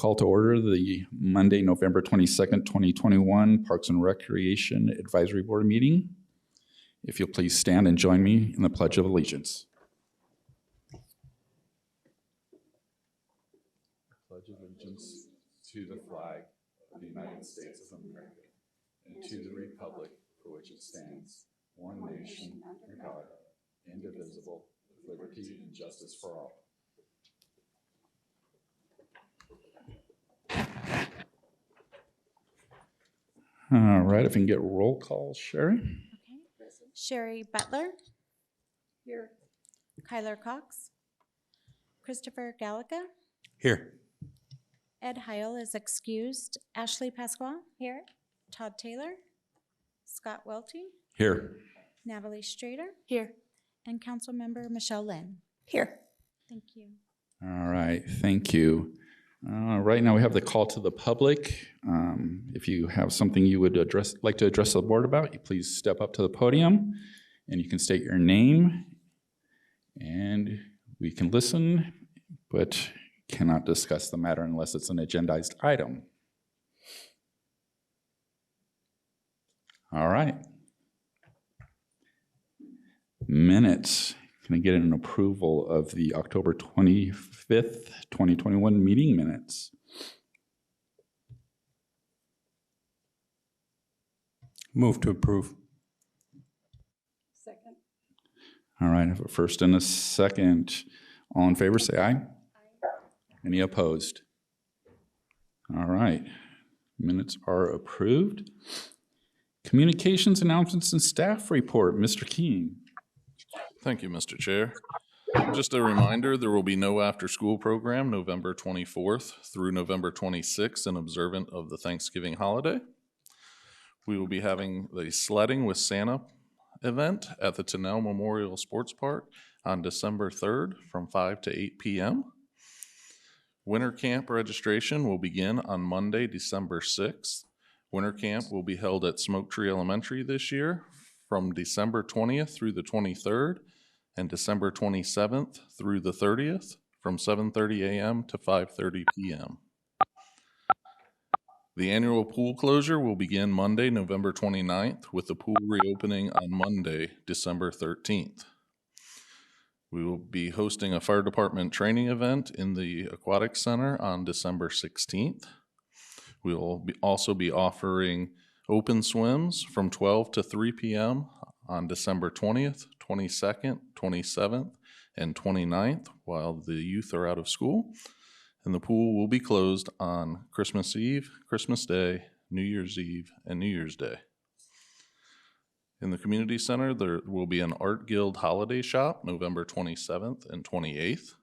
Call to order the Monday, November 22nd, 2021 Parks and Recreation Advisory Board meeting. If you'll please stand and join me in the Pledge of Allegiance. Pledge allegiance to the flag of the United States of America and to the republic for which it stands, one nation under God, indivisible, with liberty and justice for all. All right, if we can get roll call, Sherry. Okay. Sherry Butler. Here. Kyler Cox. Christopher Gallica. Here. Ed Heil is excused. Ashley Pasqua. Here. Todd Taylor. Scott Welty. Here. Natalie Strader. Here. And Councilmember Michelle Lynn. Here. Thank you. All right, thank you. Right now we have the call to the public. If you have something you would like to address the board about, you please step up to the podium and you can state your name and we can listen, but cannot discuss the matter unless it's an agendized item. All right. Minutes. Can I get an approval of the October 25th, 2021 meeting minutes? Move to approve. Second. All right, I have a first and a second. All in favor, say aye. Aye. Any opposed? All right, minutes are approved. Communications, announcements, and staff report. Mr. Keene. Thank you, Mr. Chair. Just a reminder, there will be no after-school program November 24th through November 26th in observance of the Thanksgiving holiday. We will be having the Sledding with Santa event at the Tennell Memorial Sports Park on December 3rd from 5 to 8 p.m. Winter camp registration will begin on Monday, December 6th. Winter camp will be held at Smoke Tree Elementary this year from December 20th through the 23rd and December 27th through the 30th from 7:30 a.m. to 5:30 p.m. The annual pool closure will begin Monday, November 29th, with the pool reopening on Monday, December 13th. We will be hosting a fire department training event in the Aquatic Center on December 16th. We will also be offering open swims from 12 to 3 p.m. on December 20th, 22nd, 27th, and 29th while the youth are out of school. And the pool will be closed on Christmas Eve, Christmas Day, New Year's Eve, and New Year's Day. In the community center, there will be an Art Guild holiday shop November 27th and 28th.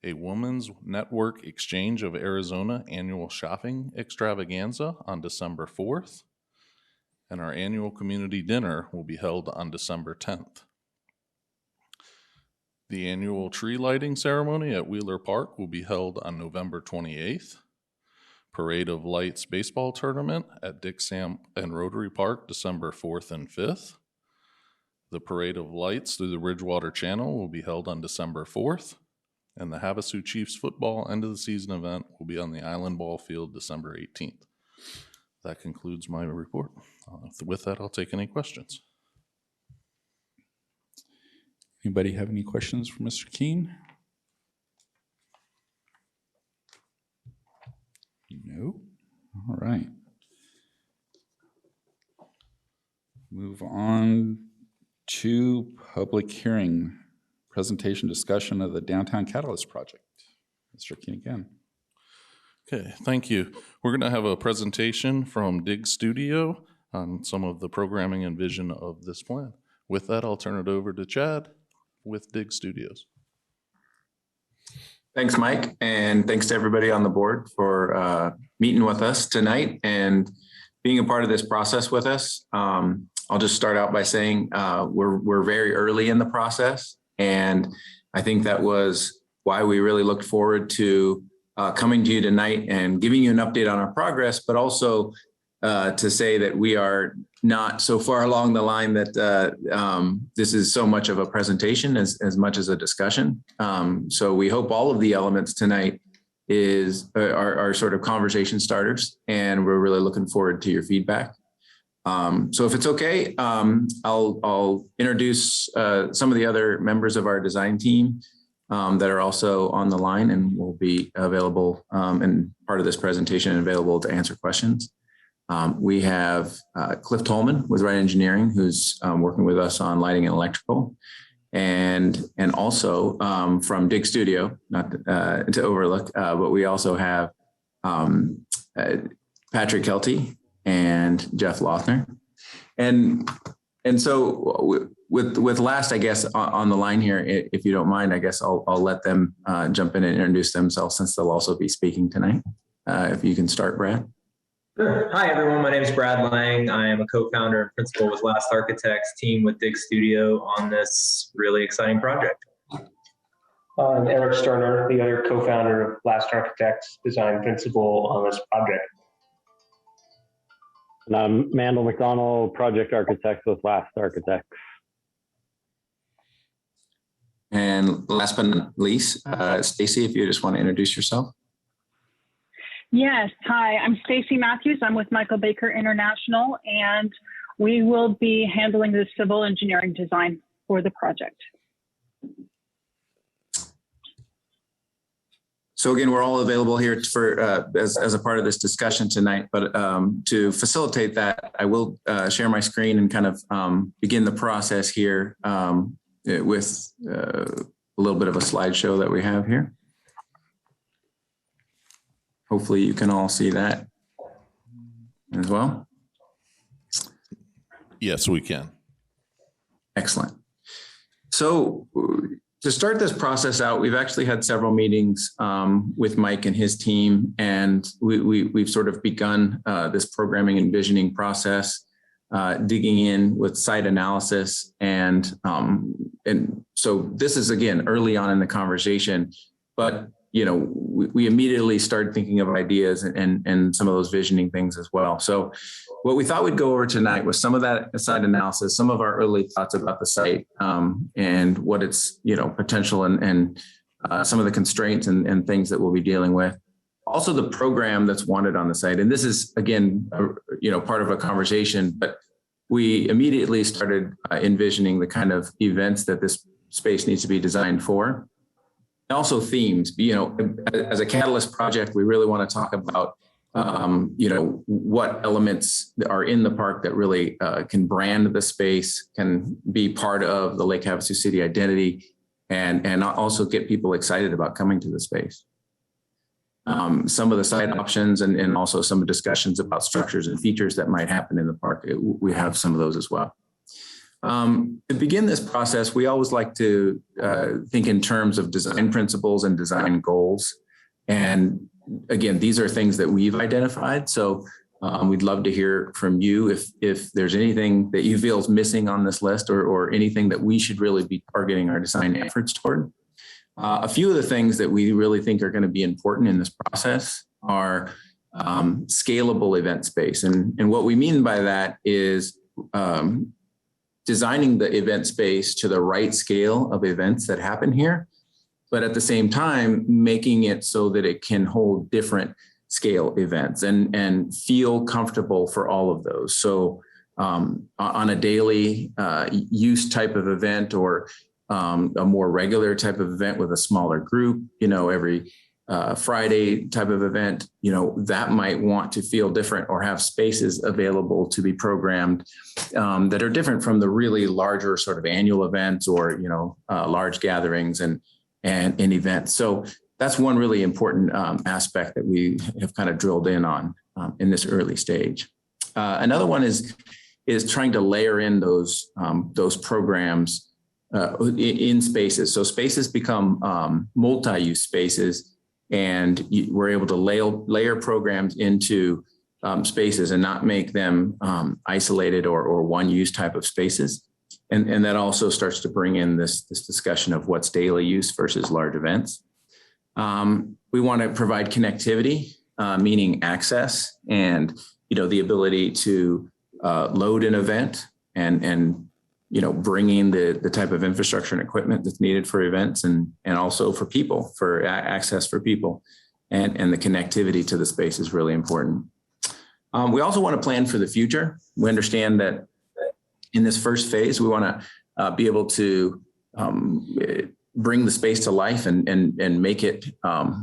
A Women's Network Exchange of Arizona annual shopping extravaganza on December 4th. And our annual community dinner will be held on December 10th. The annual tree lighting ceremony at Wheeler Park will be held on November 28th. Parade of Lights baseball tournament at Dick Sam and Rotary Park December 4th and 5th. The Parade of Lights through the Bridgewater Channel will be held on December 4th. And the Havasu Chiefs football end of the season event will be on the Island Ball Field December 18th. That concludes my report. With that, I'll take any questions. Anybody have any questions for Mr. Keene? No? All right. Move on to public hearing. Presentation discussion of the Downtown Catalyst Project. Mr. Keene again. Okay, thank you. We're going to have a presentation from Dig Studio on some of the programming and vision of this plan. With that, I'll turn it over to Chad with Dig Studios. Thanks, Mike, and thanks to everybody on the board for meeting with us tonight and being a part of this process with us. I'll just start out by saying we're very early in the process, and I think that was why we really looked forward to coming to you tonight and giving you an update on our progress, but also to say that we are not so far along the line that this is so much of a presentation as much as a discussion. So we hope all of the elements tonight are sort of conversation starters, and we're really looking forward to your feedback. So if it's okay, I'll introduce some of the other members of our design team that are also on the line and will be available and part of this presentation and available to answer questions. We have Cliff Tolman with Wright Engineering, who's working with us on lighting and electrical. And also from Dig Studio, not to overlook, but we also have Patrick Kelty and Jeff Lothner. And so with last, I guess, on the line here, if you don't mind, I guess I'll let them jump in and introduce themselves, since they'll also be speaking tonight. If you can start, Brad. Sure. Hi, everyone. My name is Brad Lang. I am a co-founder and principal with Last Architects team with Dig Studio on this really exciting project. I'm Eric Sterner, the other co-founder of Last Architects, design principal on this project. And I'm Mandel McDonald, project architect with Last Architects. And last but not least, Stacy, if you just want to introduce yourself. Yes. Hi, I'm Stacy Matthews. I'm with Michael Baker International, and we will be handling the civil engineering design for the project. So again, we're all available here for as a part of this discussion tonight, but to facilitate that, I will share my screen and kind of begin the process here with a little bit of a slideshow that we have here. Hopefully you can all see that as well. Yes, we can. Excellent. So to start this process out, we've actually had several meetings with Mike and his team, and we've sort of begun this programming and envisioning process, digging in with site analysis. And so this is, again, early on in the conversation, but you know, we immediately started thinking of ideas and some of those visioning things as well. So what we thought we'd go over tonight was some of that site analysis, some of our early thoughts about the site and what its, you know, potential and some of the constraints and things that we'll be dealing with. Also the program that's wanted on the site. And this is, again, you know, part of a conversation, but we immediately started envisioning the kind of events that this space needs to be designed for. Also themes, you know, as a catalyst project, we really want to talk about, you know, what elements are in the park that really can brand the space, can be part of the Lake Havasu City identity, and also get people excited about coming to the space. Some of the site options and also some discussions about structures and features that might happen in the park. We have some of those as well. To begin this process, we always like to think in terms of design principles and design goals. And again, these are things that we've identified. So we'd love to hear from you if there's anything that you feel is missing on this list or anything that we should really be targeting our design efforts toward. A few of the things that we really think are going to be important in this process are scalable event space. And what we mean by that is designing the event space to the right scale of events that happen here, but at the same time, making it so that it can hold different scale events and feel comfortable for all of those. So on a daily use type of event or a more regular type of event with a smaller group, you know, every Friday type of event, you know, that might want to feel different or have spaces available to be programmed that are different from the really larger sort of annual events or, you know, large gatherings and events. So that's one really important aspect that we have kind of drilled in on in this early stage. Another one is trying to layer in those programs in spaces. So spaces become multi-use spaces, and we're able to layer programs into spaces and not make them isolated or one-use type of spaces. And that also starts to bring in this discussion of what's daily use versus large events. We want to provide connectivity, meaning access and, you know, the ability to load an event and you know, bringing the type of infrastructure and equipment that's needed for events and also for people, for access for people. and the connectivity to the space is really important. We also want to plan for the future. We understand that in this first phase, we want to be able to bring the space to life and make it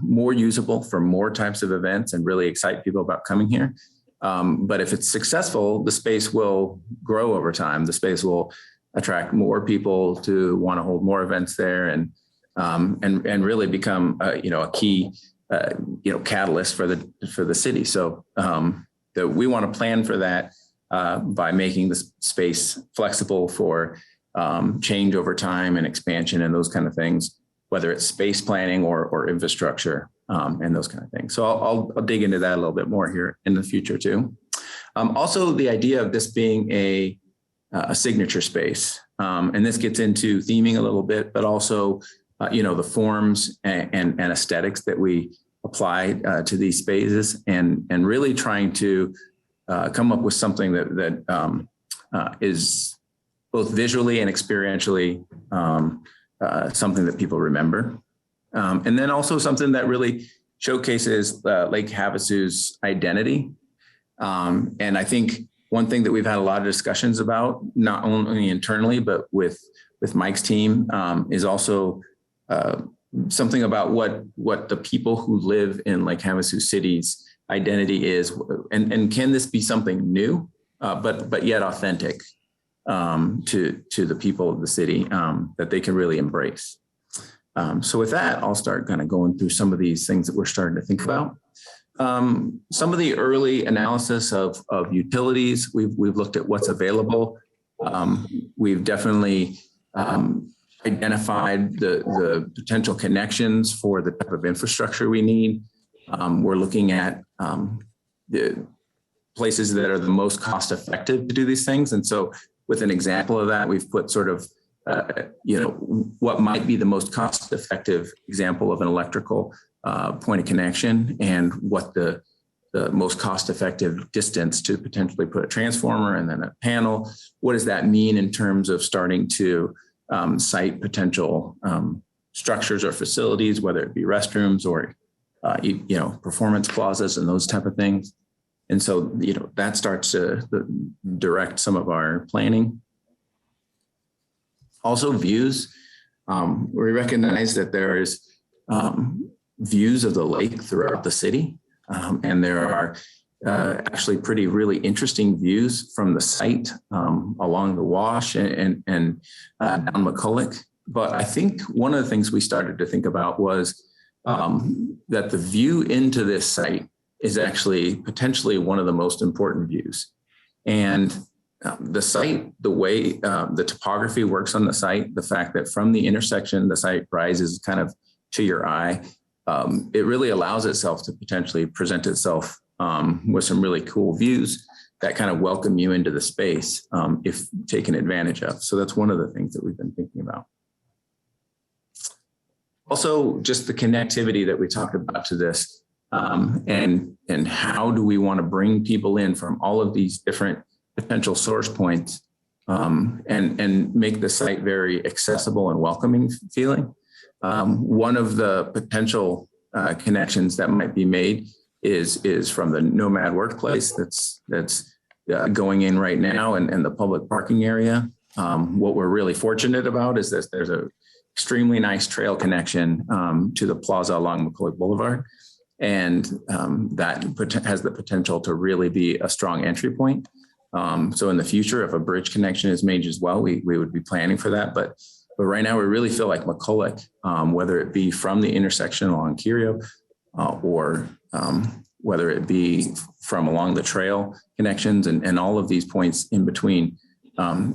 more usable for more types of events and really excite people about coming here. But if it's successful, the space will grow over time. The space will attract more people to want to hold more events there and really become a key catalyst for the city. So that we want to plan for that by making the space flexible for change over time and expansion and those kind of things, whether it's space planning or infrastructure and those kind of things. So I'll dig into that a little bit more here in the future too. Also, the idea of this being a signature space, and this gets into theming a little bit, but also the forms and aesthetics that we apply to these spaces, and really trying to come up with something that is both visually and experientially something that people remember. And then also something that really showcases Lake Havasu's identity. And I think one thing that we've had a lot of discussions about, not only internally, but with Mike's team, is also something about what the people who live in Lake Havasu City's identity is. And can this be something new, but yet authentic to the people of the city that they can really embrace. So with that, I'll start kind of going through some of these things that we're starting to think about. Some of the early analysis of utilities, we've looked at what's available. We've definitely identified the potential connections for the type of infrastructure we need. We're looking at the places that are the most cost effective to do these things. And so with an example of that, we've put sort of, what might be the most cost effective example of an electrical point of connection and what the most cost effective distance to potentially put a transformer and then a panel. What does that mean in terms of starting to site potential structures or facilities, whether it be restrooms or, performance plazas and those type of things. And so, that starts to direct some of our planning. Also views. We recognize that there is views of the lake throughout the city. And there are actually really interesting views from the site along the wash and down McCulloch. But I think one of the things we started to think about was that the view into this site is actually potentially one of the most important views. And the site, the way the topography works on the site, the fact that from the intersection, the site rises kind of to your eye, it really allows itself to potentially present itself with some really cool views that kind of welcome you into the space if taken advantage of. So that's one of the things that we've been thinking about. Also, just the connectivity that we talked about to this and how do we want to bring people in from all of these different potential source points and make the site very accessible and welcoming feeling. One of the potential connections that might be made is from the Nomad workplace that's going in right now and the public parking area. What we're really fortunate about is that there's a extremely nice trail connection to the plaza along McCulloch Boulevard. And that has the potential to really be a strong entry point. So in the future, if a bridge connection is made as well, we would be planning for that. But right now, we really feel like McCulloch, whether it be from the intersection along Curio or whether it be from along the trail connections and all of these points in between,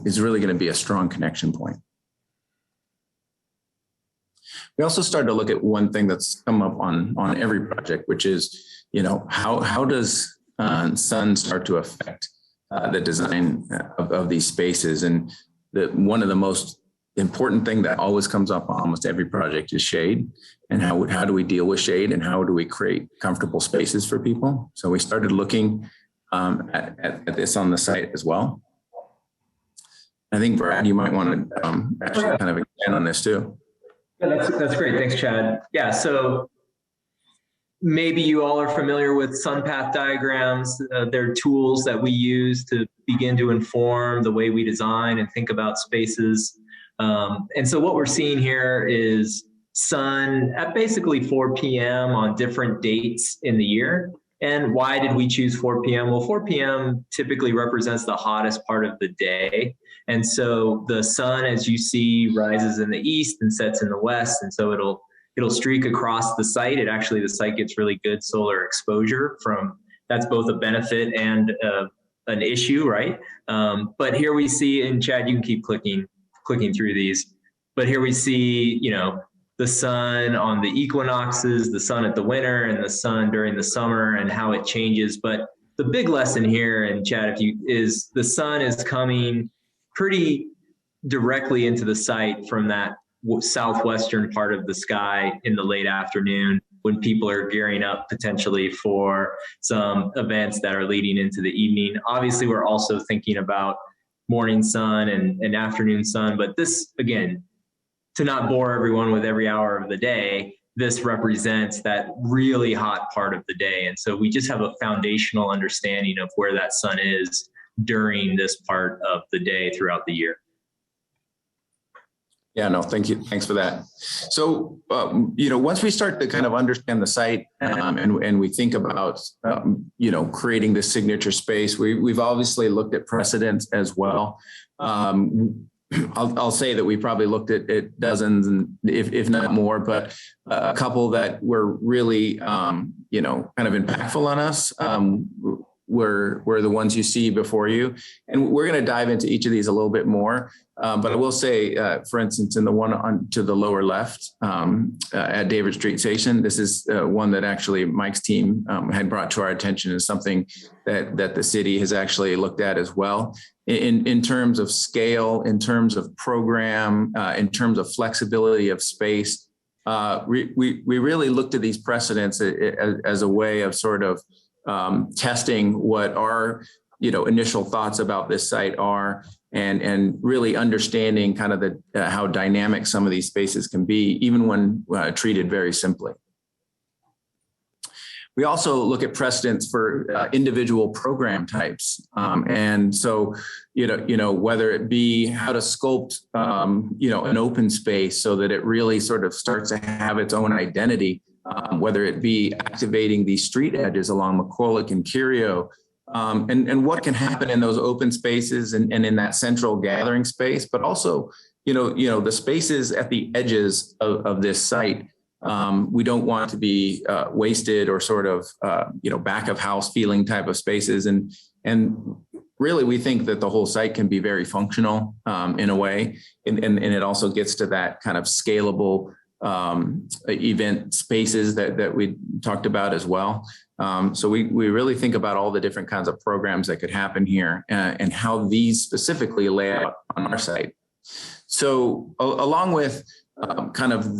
is really going to be a strong connection point. We also started to look at one thing that's come up on every project, which is, how does sun start to affect the design of these spaces? And one of the most important thing that always comes up on almost every project is shade. And how do we deal with shade and how do we create comfortable spaces for people? So we started looking at this on the site as well. I think, Brad, you might want to actually kind of expand on this too. Yeah, that's great. Thanks, Chad. Yeah, so maybe you all are familiar with sun path diagrams. They're tools that we use to begin to inform the way we design and think about spaces. And so what we're seeing here is sun at basically 4 p.m. on different dates in the year. And why did we choose 4 p.m.? Well, 4 p.m. typically represents the hottest part of the day. And so the sun, as you see, rises in the east and sets in the west. And so it'll streak across the site. The site gets really good solar exposure that's both a benefit and an issue, right? But here we see, and Chad, you can keep clicking through these, but here we see, the sun on the equinoxes, the sun at the winter, and the sun during the summer, and how it changes. But the big lesson here, and Chad, is the sun is coming pretty directly into the site from that southwestern part of the sky in the late afternoon, when people are gearing up potentially for some events that are leading into the evening. Obviously, we're also thinking about morning sun and afternoon sun, but this, again, to not bore everyone with every hour of the day, this represents that really hot part of the day. And so we just have a foundational understanding of where that sun is during this part of the day throughout the year. Yeah, no, thank you. Thanks for that. So, once we start to kind of understand the site and we think about, creating this signature space, we've obviously looked at precedents as well. I'll say that we probably looked at dozens, and if not more, but a couple that were really, kind of impactful on us were the ones you see before you. And we're going to dive into each of these a little bit more. But I will say, for instance, in the one to the lower left at David Street Station, this is one that actually Mike's team had brought to our attention as something that the city has actually looked at as well. In terms of scale, in terms of program, in terms of flexibility of space, we really looked at these precedents as a way of sort of testing what our initial thoughts about this site are, and really understanding kind of how dynamic some of these spaces can be, even when treated very simply. We also look at precedents for individual program types. And so, whether it be how to sculpt, an open space so that it really sort of starts to have its own identity, whether it be activating these street edges along McCulloch and Curio, and what can happen in those open spaces and in that central gathering space, but also, the spaces at the edges of this site. We don't want to be wasted or sort of, back of house feeling type of spaces. And really, we think that the whole site can be very functional in a way. And it also gets to that kind of scalable event spaces that we talked about as well. So we really think about all the different kinds of programs that could happen here and how these specifically lay out on our site. So along with kind of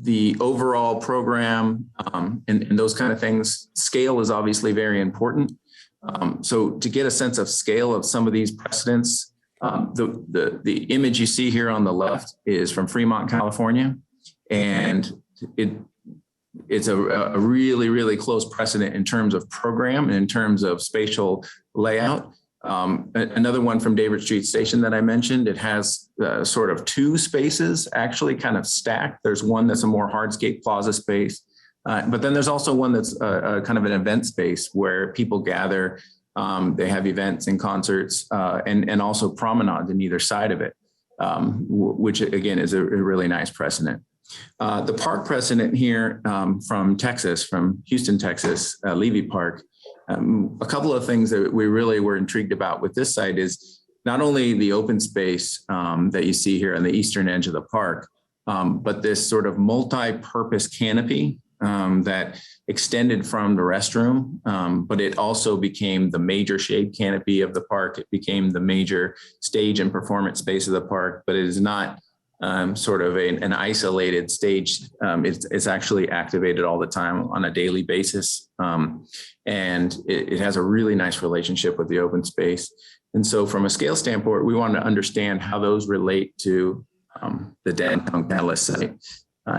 the overall program and those kind of things, scale is obviously very important. So to get a sense of scale of some of these precedents, the image you see here on the left is from Fremont, California, and it's a really, really close precedent in terms of program and in terms of spatial layout. Another one from David Street Station that I mentioned, it has sort of two spaces actually kind of stacked. There's one that's a more hardscape plaza space, but then there's also one that's a kind of an event space where people gather. They have events and concerts and also promenades on either side of it, which again is a really nice precedent. The park precedent here from Texas, from Houston, Texas, Levy Park. A couple of things that we really were intrigued about with this site is not only the open space that you see here on the eastern edge of the park, but this sort of multi-purpose canopy that extended from the restroom, but it also became the major shade canopy of the park. It became the major stage and performance space of the park, but it is not sort of an isolated stage. It's actually activated all the time on a daily basis. And it has a really nice relationship with the open space. And so from a scale standpoint, we want to understand how those relate to the downtown Catalyst site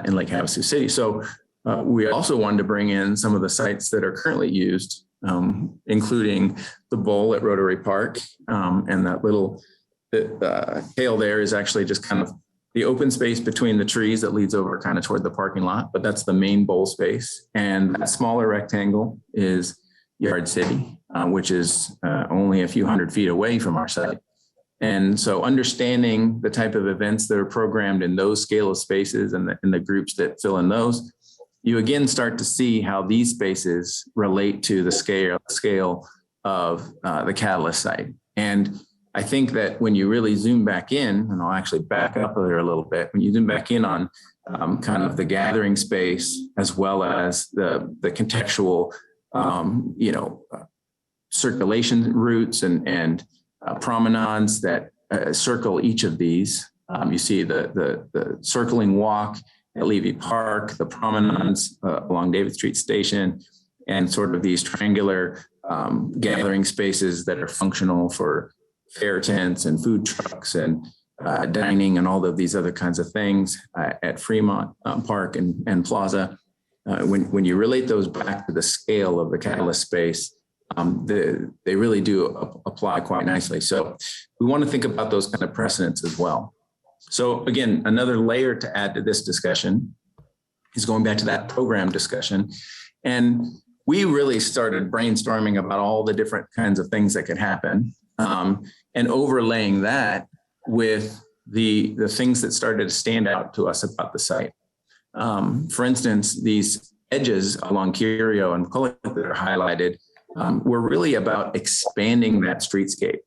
in Lake Havasu City. So We also wanted to bring in some of the sites that are currently used, including the bowl at Rotary Park, and that little tail there is actually just kind of the open space between the trees that leads over kind of toward the parking lot, but that's the main bowl space. And that smaller rectangle is Yard City, which is only a few hundred feet away from our site. And so understanding the type of events that are programmed in those scale of spaces and the groups that fill in those, you again start to see how these spaces relate to the scale of the Catalyst site. And I think that when you really zoom back in, and I'll actually back up there a little bit, when you zoom back in on kind of the gathering space, as well as the contextual, circulation routes and promenades that circle each of these. You see the circling walk at Levy Park, the promenades along David Street Station, and sort of these triangular gathering spaces that are functional for fair tents and food trucks and dining and all of these other kinds of things at Fremont Park and Plaza. When you relate those back to the scale of the Catalyst space, they really do apply quite nicely. So we want to think about those kind of precedents as well. So again, another layer to add to this discussion is going back to that program discussion. And we really started brainstorming about all the different kinds of things that could happen, and overlaying that with the things that started to stand out to us about the site. For instance, these edges along Curio and McCulloch that are highlighted were really about expanding that streetscape,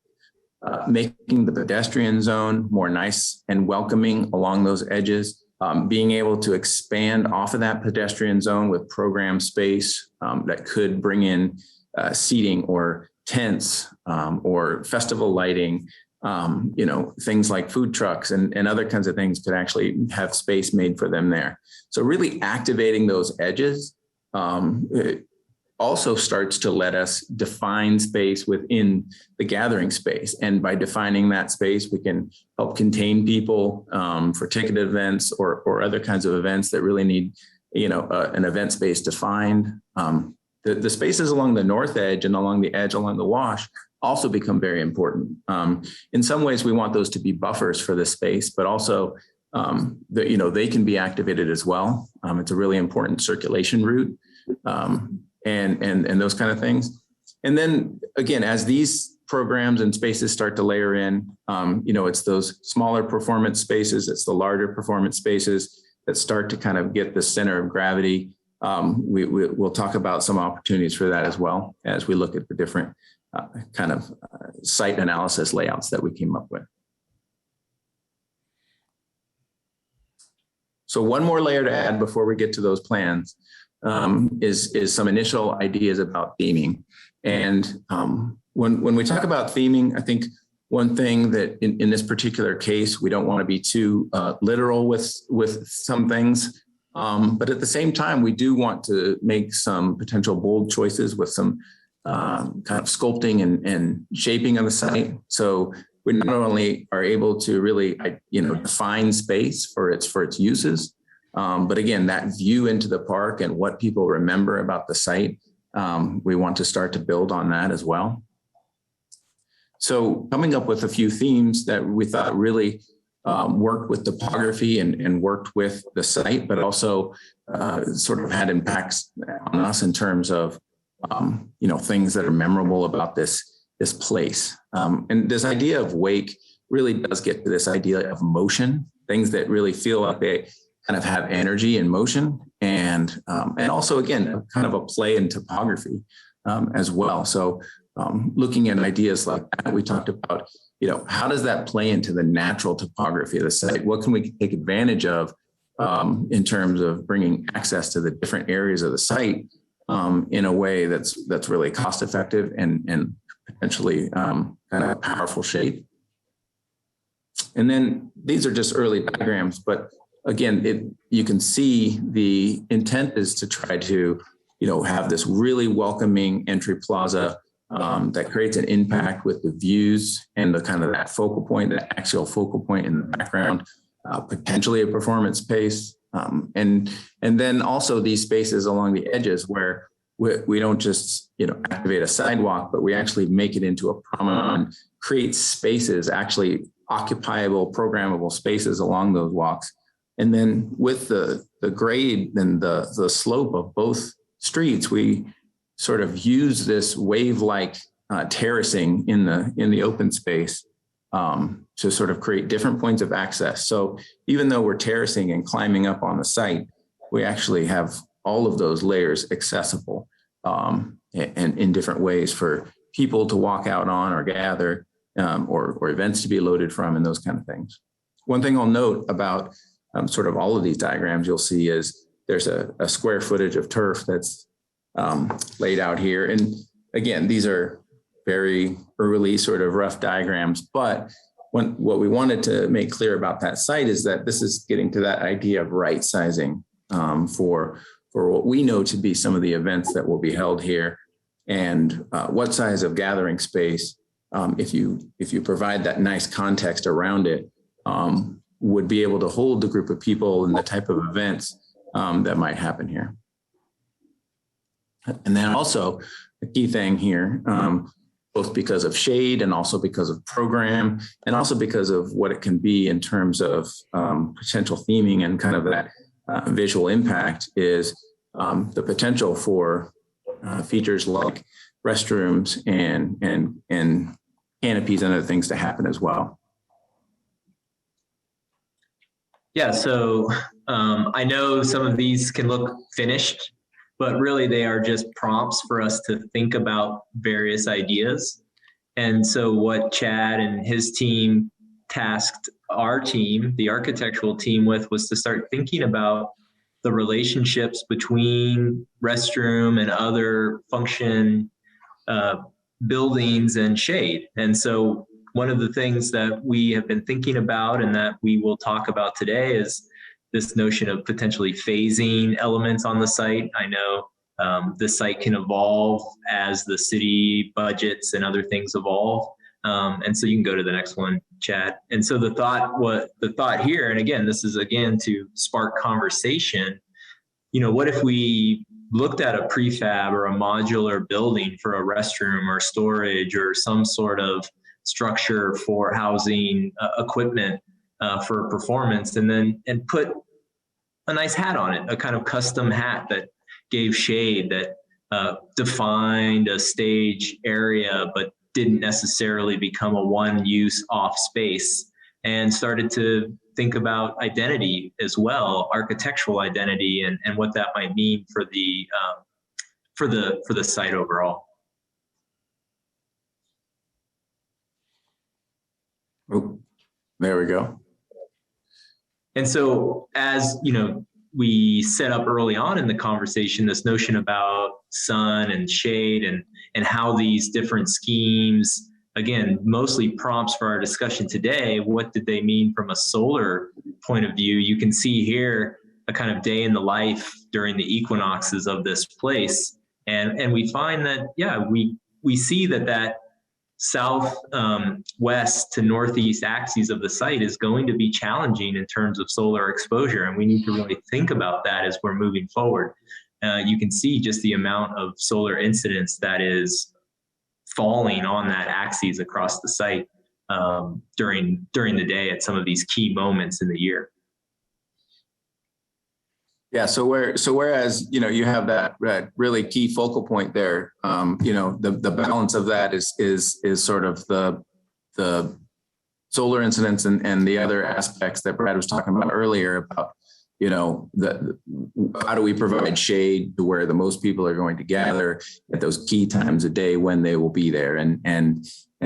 making the pedestrian zone more nice and welcoming along those edges, being able to expand off of that pedestrian zone with program space that could bring in seating or tents or festival lighting, things like food trucks and other kinds of things could actually have space made for them there. So really activating those edges it also starts to let us define space within the gathering space. And by defining that space, we can help contain people for ticketed events or other kinds of events that really need, an event space defined. The spaces along the north edge and along the edge along the wash also become very important. In some ways, we want those to be buffers for the space, but also, they can be activated as well. It's a really important circulation route. And those kind of things. And then again, as these programs and spaces start to layer in, it's those smaller performance spaces, it's the larger performance spaces that start to kind of get the center of gravity. We'll talk about some opportunities for that as well as we look at the different kind of site analysis layouts that we came up with. So one more layer to add before we get to those plans. Is some initial ideas about theming. And when we talk about theming, I think one thing that in this particular case, we don't want to be too literal with some things, but at the same time, we do want to make some potential bold choices with some kind of sculpting and shaping of the site. So we not only are able to really, define space for its uses, but again, that view into the park and what people remember about the site, we want to start to build on that as well. So coming up with a few themes that we thought really worked with topography and worked with the site, but also sort of had impacts on us in terms of, things that are memorable about this place. And this idea of wake really does get to this idea of motion, things that really feel like they kind of have energy and motion, and also again kind of a play in topography as well. So looking at ideas like that, we talked about how does that play into the natural topography of the site? What can we take advantage of in terms of bringing access to the different areas of the site in a way that's really cost effective and potentially kind of a powerful shape. And then these are just early diagrams, but again, you can see the intent is to try to, have this really welcoming entry plaza that creates an impact with the views and the kind of that focal point, that axial focal point in the background, potentially a performance space, And then also these spaces along the edges where we don't just, activate a sidewalk, but we actually make it into a promenade, create spaces, actually occupiable, programmable spaces along those walks. And then with the grade and the slope of both streets, we sort of use this wave-like terracing in the open space to sort of create different points of access. So even though we're terracing and climbing up on the site, we actually have all of those layers accessible and in different ways for people to walk out on or gather or events to be loaded from and those kind of things. One thing I'll note about sort of all of these diagrams you'll see is there's a square footage of turf that's laid out here. And again, these are very early sort of rough diagrams, but what we wanted to make clear about that site is that this is getting to that idea of right sizing for what we know to be some of the events that will be held here, and what size of gathering space, if you provide that nice context around it, would be able to hold the group of people and the type of events that might happen here. And then also the key thing here, both because of shade and also because of program, and also because of what it can be in terms of potential theming and kind of that visual impact, is the potential for features like restrooms and canopies and other things to happen as well. Yeah, so I know some of these can look finished, but really they are just prompts for us to think about various ideas. And so what Chad and his team tasked our team, the architectural team, with was to start thinking about the relationships between restroom and other function buildings and shade. And so one of the things that we have been thinking about and that we will talk about today is this notion of potentially phasing elements on the site. I know the site can evolve as the city budgets and other things evolve. And so you can go to the next one, Chad. And so the thought here, and again, this is again to spark conversation, what if we looked at a prefab or a modular building for a restroom or storage or some sort of structure for housing equipment for performance, and put a nice hat on it, a kind of custom hat that gave shade, that defined a stage area, but didn't necessarily become a one-use off space, and started to think about identity as well, architectural identity, and what that might mean for the site overall. Oh, there we go. And so, as we set up early on in the conversation, this notion about sun and shade and how these different schemes, again, mostly prompts for our discussion today, what did they mean from a solar point of view? You can see here a kind of day in the life during the equinoxes of this place. And we find that, yeah, we see that south west to northeast axes of the site is going to be challenging in terms of solar exposure, and we need to really think about that as we're moving forward. You can see just the amount of solar incidence that is falling on that axis across the site during the day at some of these key moments in the year. Yeah. So whereas, you have that really key focal point there, the balance of that is sort of the solar incidence and the other aspects that Brad was talking about earlier about, how do we provide shade to where the most people are going to gather at those key times of day when they will be there. And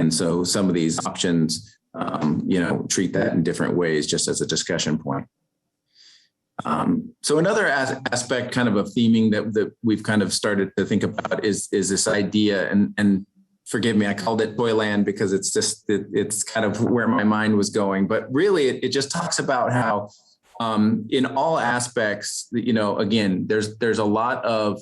so some of these options, treat that in different ways, just as a discussion point. So another aspect kind of theming that we've kind of started to think about is this idea, and forgive me, I called it Toyland because it's kind of where my mind was going, but really it just talks about how in all aspects, again, there's a lot of,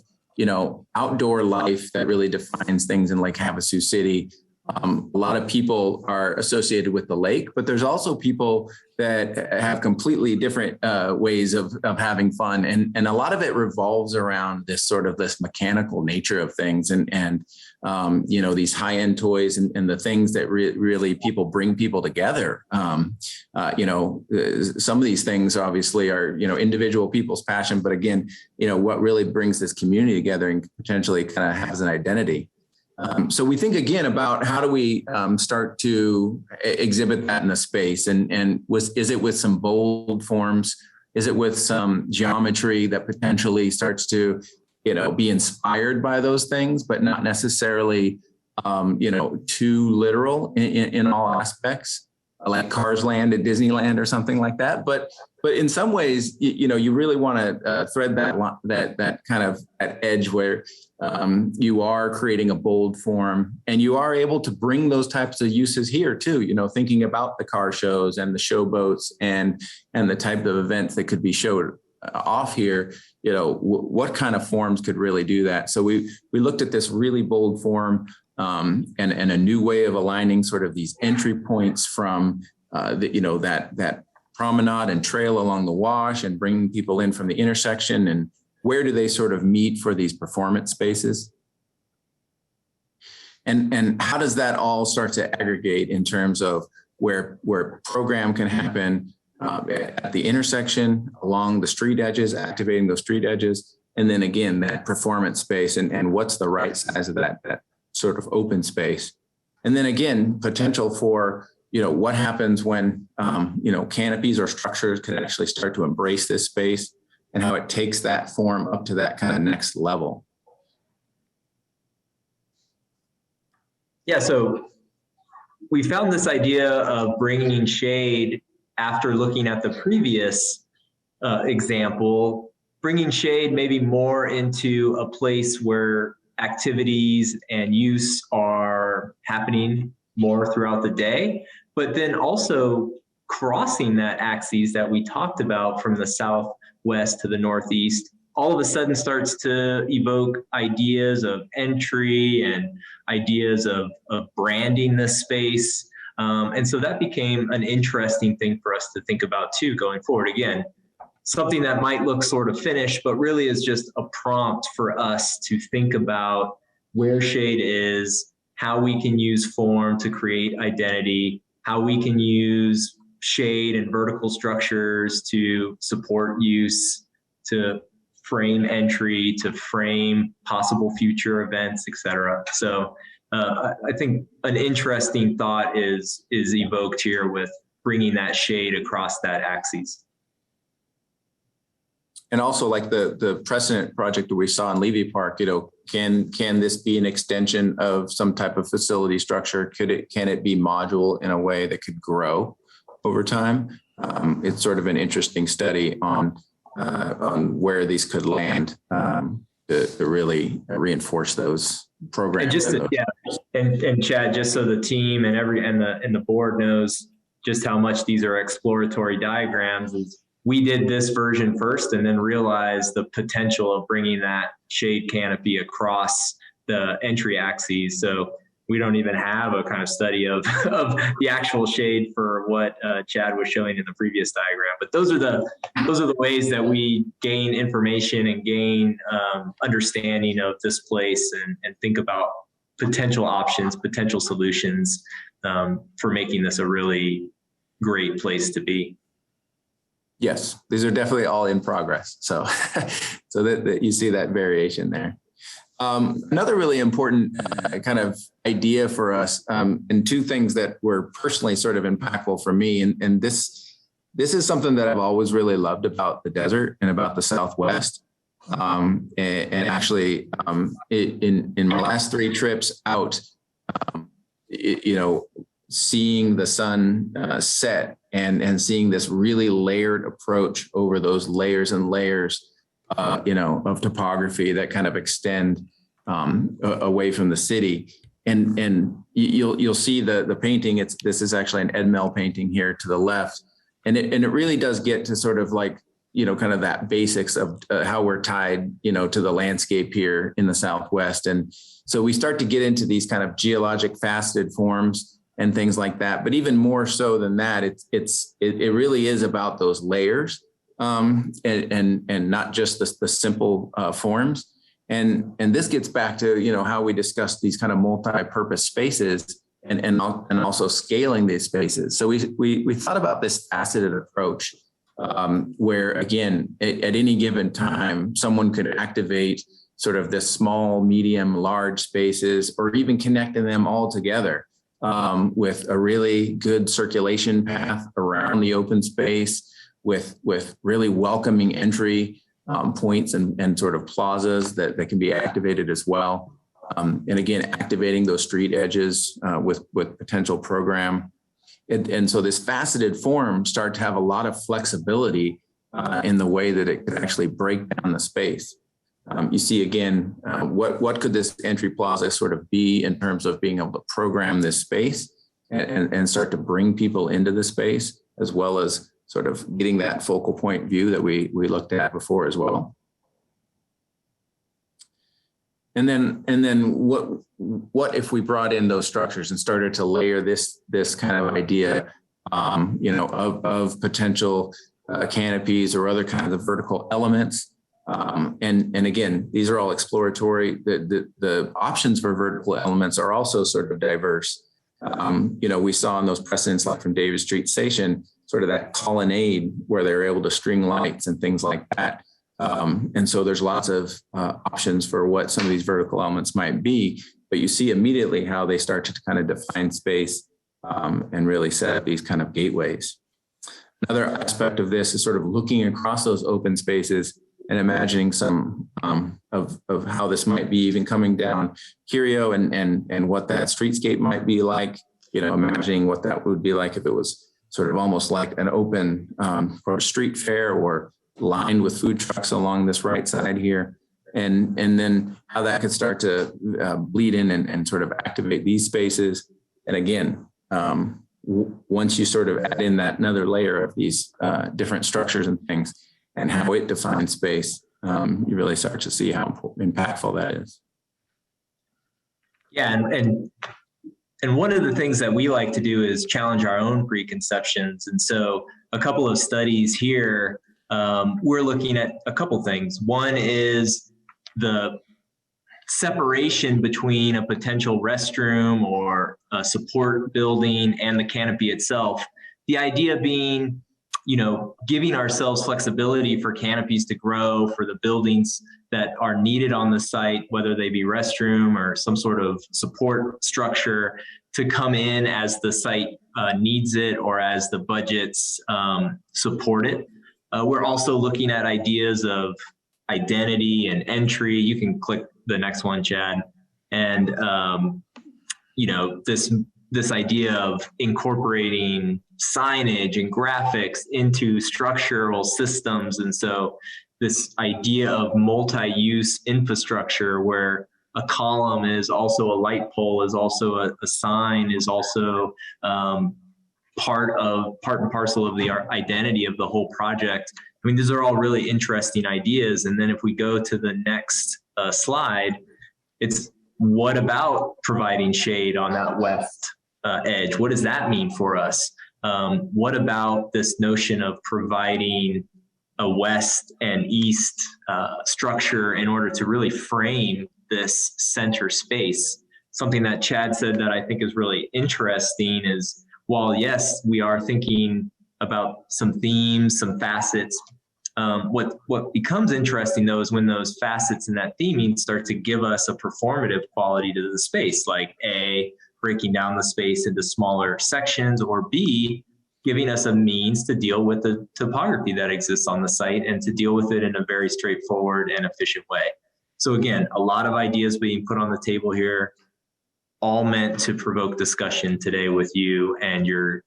outdoor life that really defines things in Lake Havasu City. A lot of people are associated with the lake, but there's also people that have completely different ways of having fun. And a lot of it revolves around this sort of this mechanical nature of things and you know, these high-end toys and the things that really bring people together. You know, some of these things obviously are, you know, individual people's passion, but again, you know, what really brings this community together and potentially kind of has an identity. So we think again about how do we start to exhibit that in the space, and is it with some bold forms? Is it with some geometry that potentially starts to, you know, be inspired by those things, but not necessarily, you know, too literal in all aspects, like Cars Land at Disneyland or something like that. But in some ways, you know, you really want to thread that kind of that edge where you are creating a bold form, and you are able to bring those types of uses here too. You know, thinking about the car shows and the show boats and the type of events that could be showed off here. You know, what kind of forms could really do that? So we looked at this really bold form and a new way of aligning sort of these entry points from you know, that promenade and trail along the wash, and bringing people in from the intersection, and where do they sort of meet for these performance spaces? And how does that all start to aggregate in terms of where program can happen at the intersection, along the street edges, activating those street edges, and then again, that performance space and what's the right size of that sort of open space. And then again, potential for, you know, what happens when, you know, canopies or structures can actually start to embrace this space, and how it takes that form up to that kind of next level. Yeah, so we found this idea of bringing shade after looking at the previous example, bringing shade maybe more into a place where activities and use are happening more throughout the day, but then also crossing that axis that we talked about from the southwest to the northeast, all of a sudden starts to evoke ideas of entry and ideas of branding the space. And so that became an interesting thing for us to think about too, going forward. Again, something that might look sort of finished, but really is just a prompt for us to think about where shade is, how we can use form to create identity, how we can use shade and vertical structures to support use, to frame entry, to frame possible future events, etc. So I think an interesting thought is evoked here with bringing that shade across that axis. And also, like the precedent project that we saw in Levy Park, you know, can this be an extension of some type of facility structure? Can it be modular in a way that could grow over time? It's sort of an interesting study on where these could land to really reinforce those programs. And Chad, just so the team and the board knows just how much these are exploratory diagrams, is we did this version first and then realized the potential of bringing that shade canopy across the entry axes. So we don't even have a kind of study of the actual shade for what Chad was showing in the previous diagram. But those are the ways that we gain information and gain understanding of this place and think about potential options, potential solutions for making this a really great place to be. Yes, these are definitely all in progress. So that you see that variation there. Another really important kind of idea for us, and two things that were personally sort of impactful for me, and this is something that I've always really loved about the desert and about the Southwest. And actually, in my last 3 trips out, you know, seeing the sun set and seeing this really layered approach over those layers and layers, you know, of topography that kind of extend away from the city. And you'll see the painting. This is actually an Ed Mell painting here to the left. And it really does get to sort of like kind of that basics of how we're tied, to the landscape here in the Southwest. And so we start to get into these kind of geologic faceted forms and things like that. But even more so than that, it really is about those layers, and not just the simple forms. And this gets back to, how we discuss these kind of multi-purpose spaces and also scaling these spaces. So we thought about this faceted approach, where again, at any given time, someone could activate sort of this small, medium, large spaces, or even connecting them all together with a really good circulation path around the open space, with really welcoming entry points and sort of plazas that can be activated as well. And again, activating those street edges with potential program. And so this faceted form start to have a lot of flexibility in the way that it could actually break down the space. You see, again, what could this entry plaza sort of be in terms of being able to program this space and start to bring people into the space, as well as sort of getting that focal point view that we looked at before as well. And then what if we brought in those structures and started to layer this kind of idea, of potential canopies or other kinds of vertical elements. And again, these are all exploratory. The options for vertical elements are also sort of diverse. We saw in those precedents, like from Davis Street Station, sort of that colonnade where they were able to string lights and things like that. And so there's lots of options for what some of these vertical elements might be, but you see immediately how they start to kind of define space and really set up these kind of gateways. Another aspect of this is sort of looking across those open spaces and imagining some of how this might be even coming down Curio and what that streetscape might be like, imagining what that would be like if it was sort of almost like an open or street fair, or lined with food trucks along this right side here. And then how that could start to bleed in and sort of activate these spaces. And again, once you sort of add in that another layer of these different structures and things and how it defines space, you really start to see how impactful that is. Yeah, and one of the things that we like to do is challenge our own preconceptions. And so a couple of studies here, we're looking at a couple things. One is the separation between a potential restroom or a support building and the canopy itself. The idea being, giving ourselves flexibility for canopies to grow, for the buildings that are needed on the site, whether they be restroom or some sort of support structure, to come in as the site needs it or as the budgets support it. We're also looking at ideas of identity and entry. You can click the next one, Chad. And, this idea of incorporating signage and graphics into structural systems. And so this idea of multi-use infrastructure where a column is also a light pole, is also a sign, is also part and parcel of the identity of the whole project. I mean, these are all really interesting ideas. And then if we go to the next slide, it's what about providing shade on that west edge? What does that mean for us? What about this notion of providing a west and east structure in order to really frame this center space? Something that Chad said that I think is really interesting is, while yes, we are thinking about some themes, some facets, what becomes interesting though is when those facets and that theming start to give us a performative quality to the space, like A, breaking down the space into smaller sections, or B, giving us a means to deal with the topography that exists on the site and to deal with it in a very straightforward and efficient way. So again, a lot of ideas being put on the table here, all meant to provoke discussion today with you and your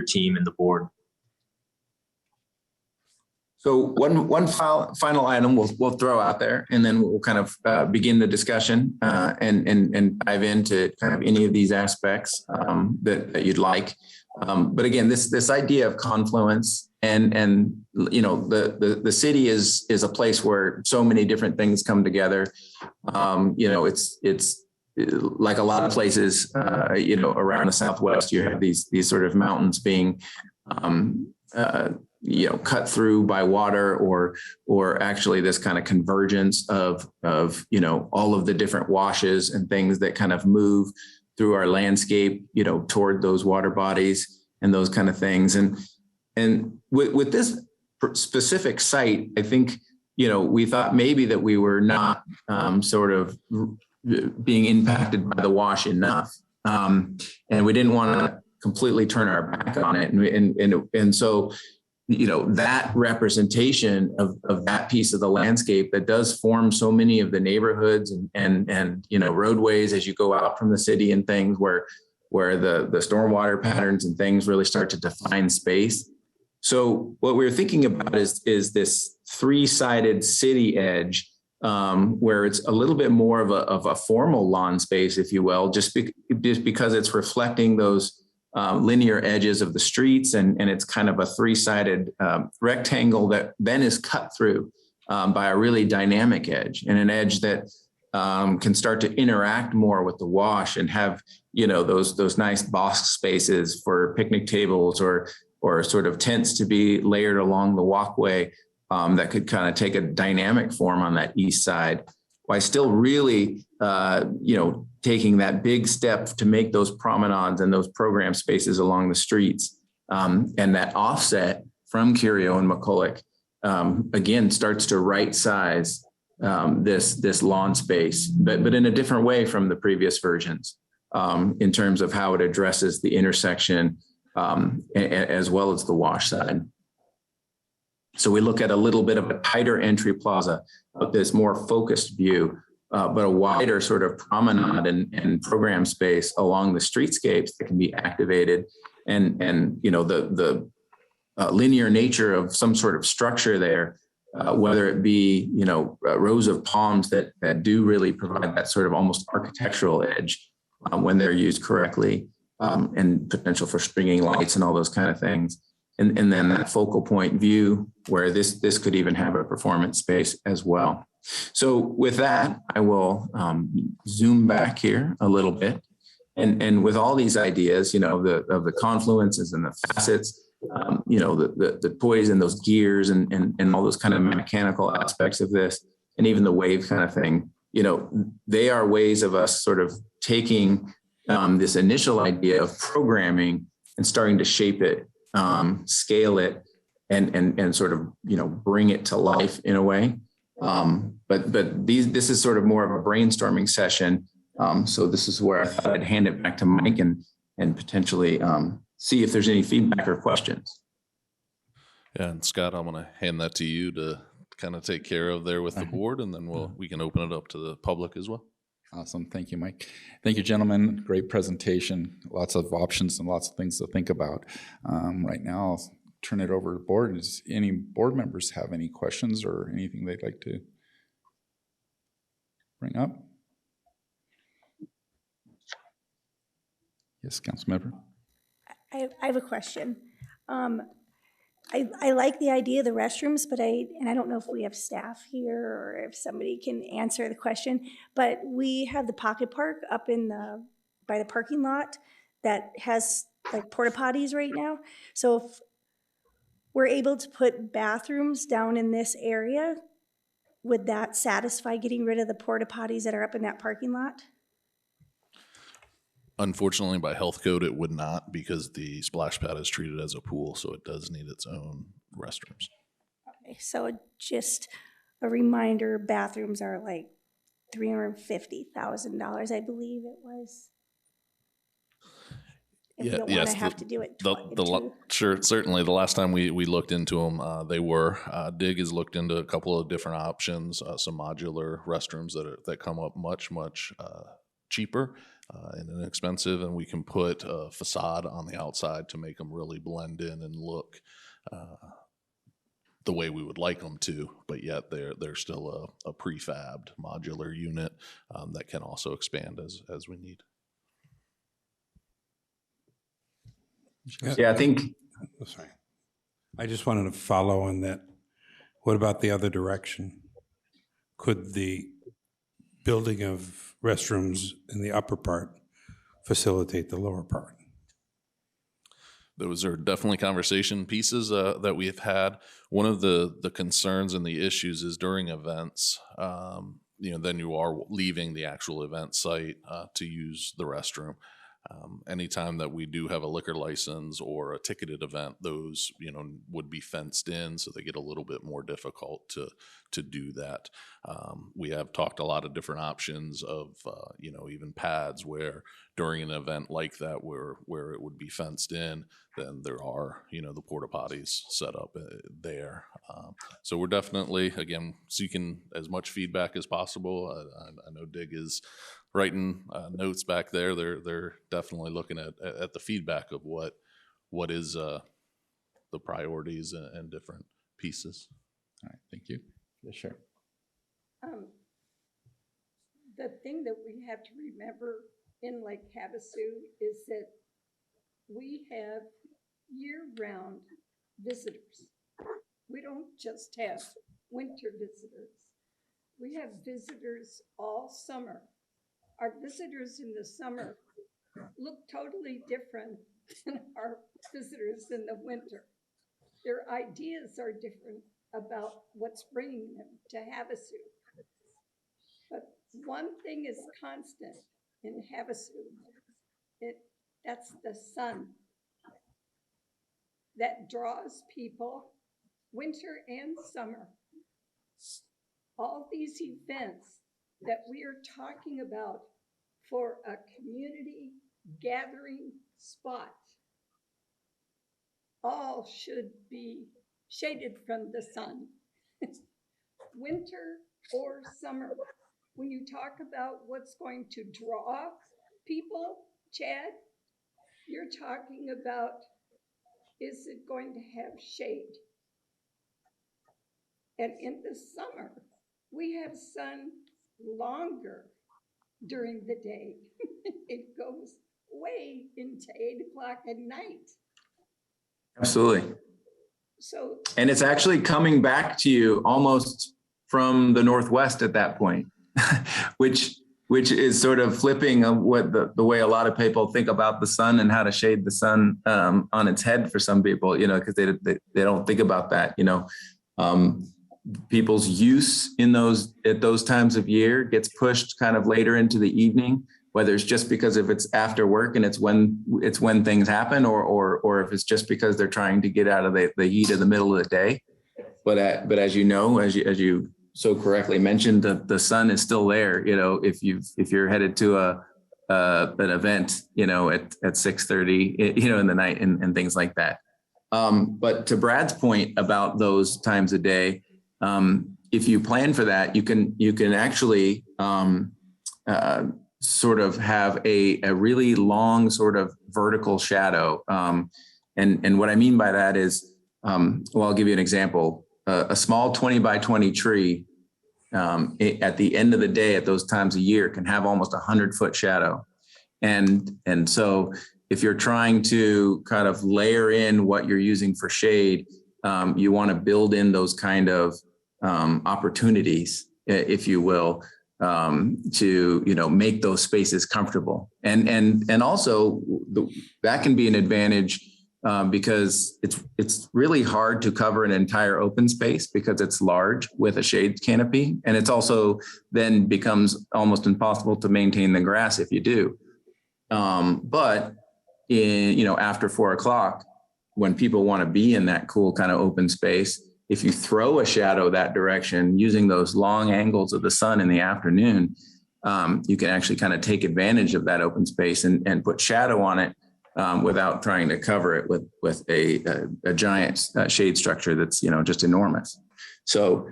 team and the board. So one final item we'll throw out there, and then we'll kind of begin the discussion and dive into kind of any of these aspects that you'd like. But again, this idea of confluence and you know the city is a place where so many different things come together. You know, it's like a lot of places, you know, around the Southwest, you have these sort of mountains being you know, cut through by water, or actually this kind of convergence of, you know, all of the different washes and things that kind of move through our landscape, you know, toward those water bodies and those kind of things. And with this specific site, I think, you know, we thought maybe that we were not sort of being impacted by the wash enough. And we didn't want to completely turn our back on it. And so, you know, that representation of that piece of the landscape that does form so many of the neighborhoods and you know, roadways as you go out from the city and things where the stormwater patterns and things really start to define space. So what we were thinking about is this three-sided city edge where it's a little bit more of a formal lawn space, if you will, just because it's reflecting those linear edges of the streets, and it's kind of a three-sided rectangle that then is cut through by a really dynamic edge, and an edge that can start to interact more with the wash and have, you know, those nice box spaces for picnic tables or sort of tents to be layered along the walkway that could kind of take a dynamic form on that east side, while still really, you know, taking that big step to make those promenades and those program spaces along the streets. And that offset from Curio and McCulloch, again, starts to right size this lawn space, but in a different way from the previous versions in terms of how it addresses the intersection as well as the wash side. So we look at a little bit of a tighter entry plaza, but this more focused view, but a wider sort of promenade and program space along the streetscapes that can be activated, and you know, the linear nature of some sort of structure there, whether it be, you know, rows of palms that do really provide that sort of almost architectural edge when they're used correctly, and potential for stringing lights and all those kind of things. And then that focal point view where this could even have a performance space as well. So with that, I will zoom back here a little bit. And with all these ideas, you know, of the confluences and the facets, you know, the toys and those gears and all those kind of mechanical aspects of this, and even the wave kind of thing, you know, they are ways of us sort of taking this initial idea of programming and starting to shape it, scale it, and sort of, you know, bring it to life in a way. But this is sort of more of a brainstorming session. So this is where I thought I'd hand it back to Mike and potentially see if there's any feedback or questions. Yeah, and Scott, I'm going to hand that to you to kind of take care of there with the board, and then we can open it up to the public as well. Awesome. Thank you, Mike. Thank you, gentlemen. Great presentation. Lots of options and lots of things to think about. Right now, I'll turn it over to the board. Does any board members have any questions or anything they'd like to bring up? Yes, Councilmember. I have a question. I like the idea of the restrooms, but I don't know if we have staff here or if somebody can answer the question, but we have the pocket park up by the parking lot that has like porta potties right now. So if we're able to put bathrooms down in this area, would that satisfy getting rid of the porta potties that are up in that parking lot? Unfortunately, by health code, it would not, because the splash pad is treated as a pool, so it does need its own restrooms. Okay, so just a reminder, bathrooms are like $350,000, I believe it was. If you don't want to have to do it Sure, certainly. The last time we looked into them, they were. DIG has looked into a couple of different options, some modular restrooms that come up much cheaper and inexpensive, and we can put a facade on the outside to make them really blend in and look the way we would like them to, but yet they're still a prefabbed modular unit that can also expand as we need. Yeah, I think. Oh, sorry. I just wanted to follow on that. What about the other direction? Could the building of restrooms in the upper part facilitate the lower part? Those are definitely conversation pieces that we've had. One of the concerns and the issues is during events, then you are leaving the actual event site to use the restroom. Anytime that we do have a liquor license or a ticketed event, those, would be fenced in, so they get a little bit more difficult to do that. We have talked a lot of different options of, even pads where during an event like that where it would be fenced in, then there are, the porta potties set up there. So we're definitely, again, seeking as much feedback as possible. I know Dig is writing notes back there. They're definitely looking at the feedback of what is the priorities and different pieces. All right, thank you. Yeah, sure. The thing that we have to remember in Lake Havasu is that we have year-round visitors. We don't just have winter visitors. We have visitors all summer. Our visitors in the summer look totally different than our visitors in the winter. Their ideas are different about what's bringing them to Havasu. But one thing is constant in Havasu. That's the sun that draws people winter and summer. All these events that we are talking about for a community gathering spot all should be shaded from the sun, winter or summer. When you talk about what's going to draw people, Chad, you're talking about, is it going to have shade? And in the summer, we have sun longer during the day. It goes way into 8 o'clock at night. Absolutely. So, and it's actually coming back to you almost from the northwest at that point, which is sort of flipping of what the way a lot of people think about the sun and how to shade the sun on its head for some people, because they don't think about that, people's use at those times of year gets pushed kind of later into the evening, whether it's just because if it's after work and it's when things happen, or if it's just because they're trying to get out of the heat of the middle of the day. But as you so correctly mentioned, the sun is still there. If you're headed to an event, at 6:30, in the night and things like that. But to Brad's point about those times of day, if you plan for that, you can actually sort of have a really long sort of vertical shadow. And what I mean by that is, I'll give you an example. A small 20 by 20 tree at the end of the day at those times of year can have almost 100-foot shadow. And so if you're trying to kind of layer in what you're using for shade, you want to build in those kind of opportunities, if you will, to make those spaces comfortable. And also that can be an advantage because it's really hard to cover an entire open space because it's large with a shade canopy. And it's also then becomes almost impossible to maintain the grass if you do. But after 4 o'clock, when people want to be in that cool kind of open space, if you throw a shadow that direction using those long angles of the sun in the afternoon, you can actually kind of take advantage of that open space and put shadow on it without trying to cover it with a giant shade structure that's just enormous. So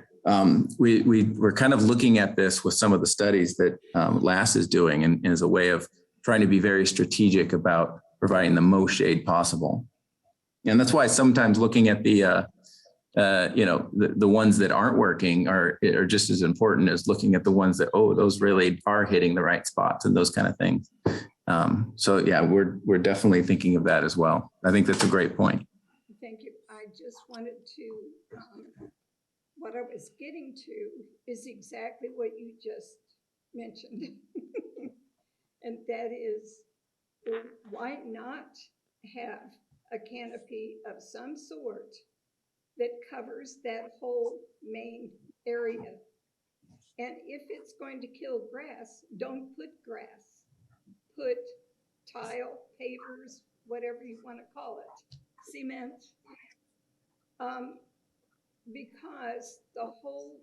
we're kind of looking at this with some of the studies that LAS is doing, and as a way of trying to be very strategic about providing the most shade possible. And that's why sometimes looking at the the ones that aren't working are just as important as looking at the ones that, oh, those really are hitting the right spots and those kind of things. So yeah, we're definitely thinking of that as well. I think that's a great point. Thank you. I just wanted to, what I was getting to is exactly what you just mentioned. And that is, why not have a canopy of some sort that covers that whole main area? And if it's going to kill grass, don't put grass. Put tile, pavers, whatever you want to call it, cement, because the whole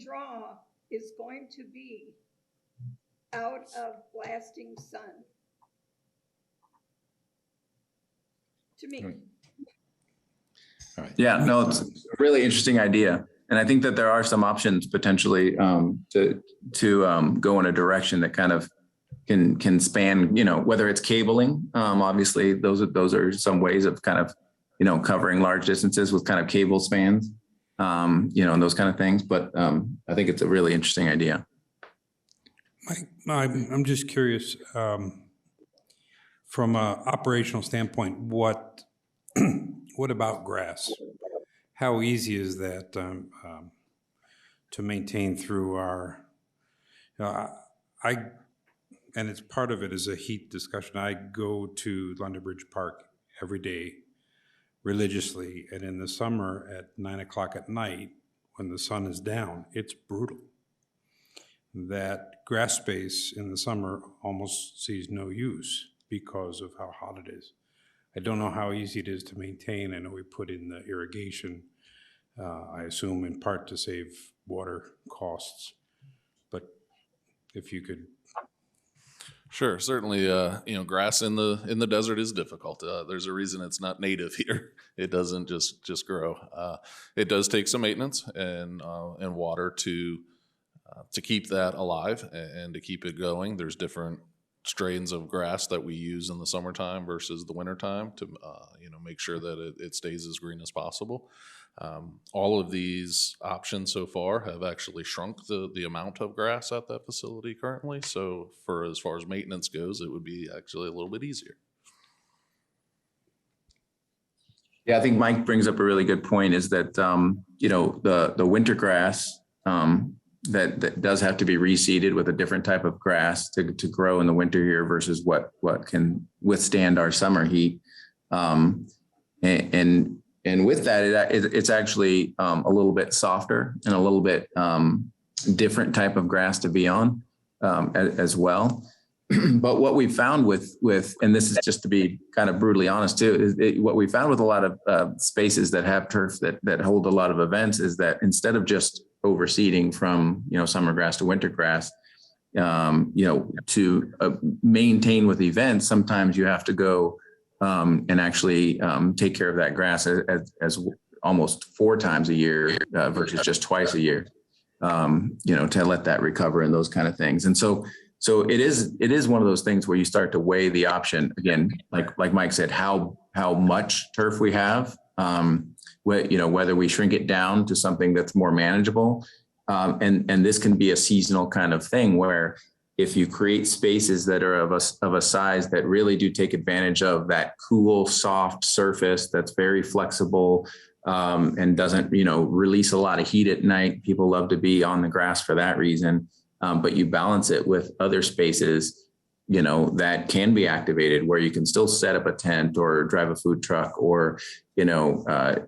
draw is going to be out of blasting sun. To me. All right. Yeah, no, it's a really interesting idea. And I think that there are some options potentially to go in a direction that kind of can span, whether it's cabling. Obviously, those are some ways of kind of, covering large distances with kind of cable spans, and those kind of things. But I think it's a really interesting idea. I'm just curious, from an operational standpoint, what about grass? How easy is that to maintain through our, and it's part of it is a heat discussion. I go to London Bridge Park every day religiously, and in the summer at 9 o'clock at night, when the sun is down, it's brutal. That grass space in the summer almost sees no use because of how hot it is. I don't know how easy it is to maintain. I know we put in the irrigation, I assume in part to save water costs, but if you could. Sure, certainly, grass in the desert is difficult. There's a reason it's not native here. It doesn't just grow. It does take some maintenance and water to keep that alive and to keep it going. There's different strains of grass that we use in the summertime versus the wintertime to make sure that it stays as green as possible. All of these options so far have actually shrunk the amount of grass at that facility currently. So for as far as maintenance goes, it would be actually a little bit easier. Yeah, I think Mike brings up a really good point is that, the winter grass that does have to be reseeded with a different type of grass to grow in the winter here versus what can withstand our summer heat. And with that, it's actually a little bit softer and a little bit different type of grass to be on as well. But what we found with, and this is just to be kind of brutally honest too, is what we found with a lot of spaces that have turf that hold a lot of events is that instead of just overseeding from, summer grass to winter grass, to maintain with events, sometimes you have to go and actually take care of that grass as almost 4 times a year versus just twice a year, to let that recover and those kind of things. And so it is one of those things where you start to weigh the option again, like Mike said, how much turf we have, whether we shrink it down to something that's more manageable. And this can be a seasonal kind of thing where if you create spaces that are of a size that really do take advantage of that cool, soft surface that's very flexible and doesn't, release a lot of heat at night. People love to be on the grass for that reason. But you balance it with other spaces, that can be activated where you can still set up a tent or drive a food truck or,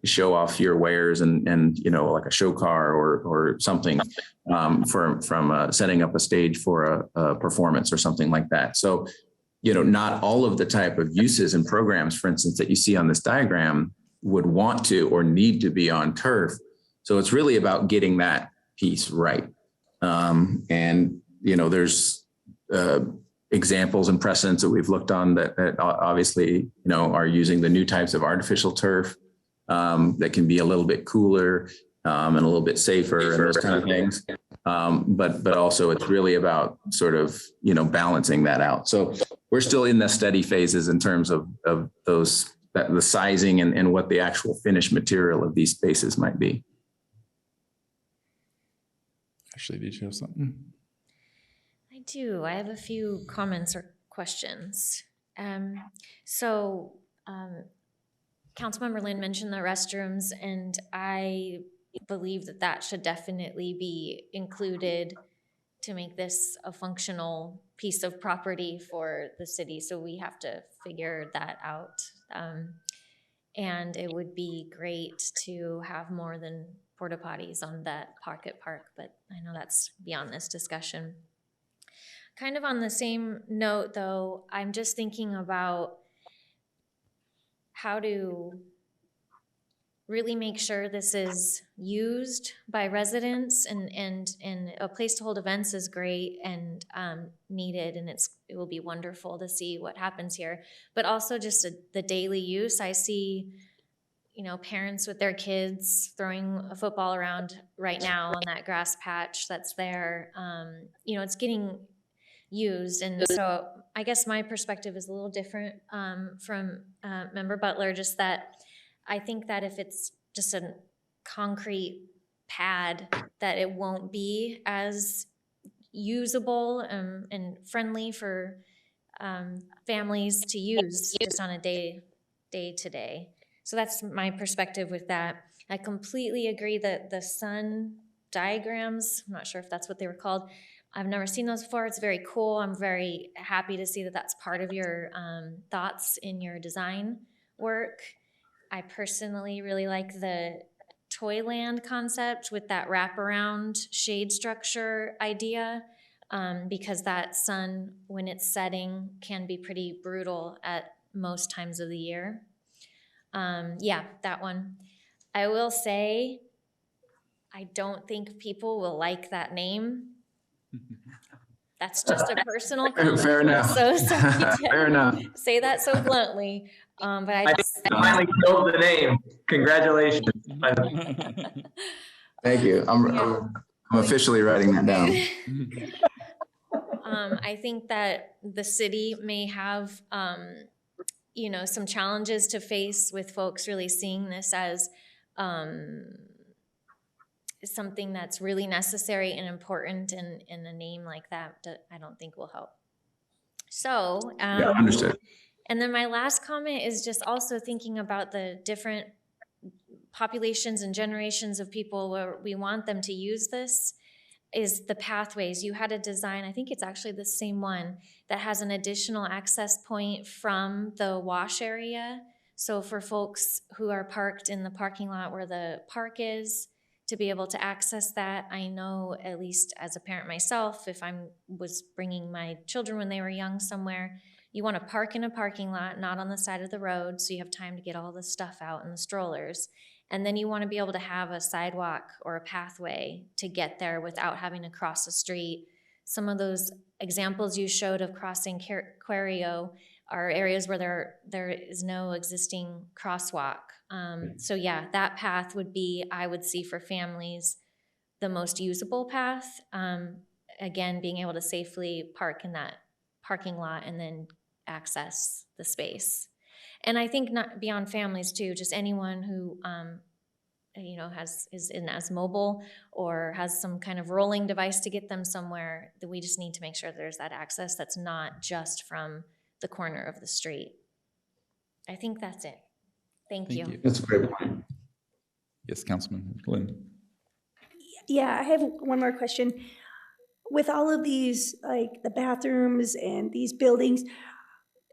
show off your wares and like a show car or something from setting up a stage for a performance or something like that. So, not all of the type of uses and programs, for instance, that you see on this diagram would want to or need to be on turf. So it's really about getting that piece right. And, there's examples and precedents that we've looked on that obviously, are using the new types of artificial turf that can be a little bit cooler and a little bit safer and those kind of things. But also it's really about sort of, balancing that out. So we're still in the study phases in terms of those the sizing and what the actual finished material of these spaces might be. Ashley, did you have something? I do. I have a few comments or questions. Councilmember Lynn mentioned the restrooms, and I believe that that should definitely be included to make this a functional piece of property for the city. So we have to figure that out. And it would be great to have more than porta potties on that pocket park, but I know that's beyond this discussion. Kind of on the same note though, I'm just thinking about how to really make sure this is used by residents, and a place to hold events is great and needed, and it will be wonderful to see what happens here. But also just the daily use. I see, parents with their kids throwing a football around right now on that grass patch that's there. It's getting used, and so I guess my perspective is a little different from Member Butler, just that I think that if it's just a concrete pad, that it won't be as usable and friendly for families to use just on a day-to-day. So that's my perspective with that. I completely agree that the sun diagrams, I'm not sure if that's what they were called, I've never seen those before. It's very cool. I'm very happy to see that that's part of your thoughts in your design work. I personally really like the Toyland concept with that wraparound shade structure idea, because that sun, when it's setting, can be pretty brutal at most times of the year. That one. I will say, I don't think people will like that name. That's just a personal comment. Fair enough. So sorry to Fair enough. say that so bluntly. But I finally killed the name. Congratulations. Thank you. I'm officially writing that down. I think that the city may have, some challenges to face with folks really seeing this as something that's really necessary and important, and a name like that I don't think will help. So, yeah, understood. And then my last comment is just also thinking about the different populations and generations of people where we want them to use this, is the pathways. You had a design, I think it's actually the same one, that has an additional access point from the wash area. So for folks who are parked in the parking lot where the park is, to be able to access that. I know, at least as a parent myself, if I was bringing my children when they were young somewhere, you want to park in a parking lot, not on the side of the road, so you have time to get all the stuff out in the strollers. And then you want to be able to have a sidewalk or a pathway to get there without having to cross the street. Some of those examples you showed of crossing Querio are areas where there is no existing crosswalk. So yeah, that path would be, I would see for families, the most usable path. Again, being able to safely park in that parking lot and then access the space. And I think not beyond families too, just anyone who is as mobile or has some kind of rolling device to get them somewhere, that we just need to make sure there's that access that's not just from the corner of the street. I think that's it. Thank you. That's a great point. Yes, Councilman Lynn. Yeah, I have one more question. With all of these, like the bathrooms and these buildings,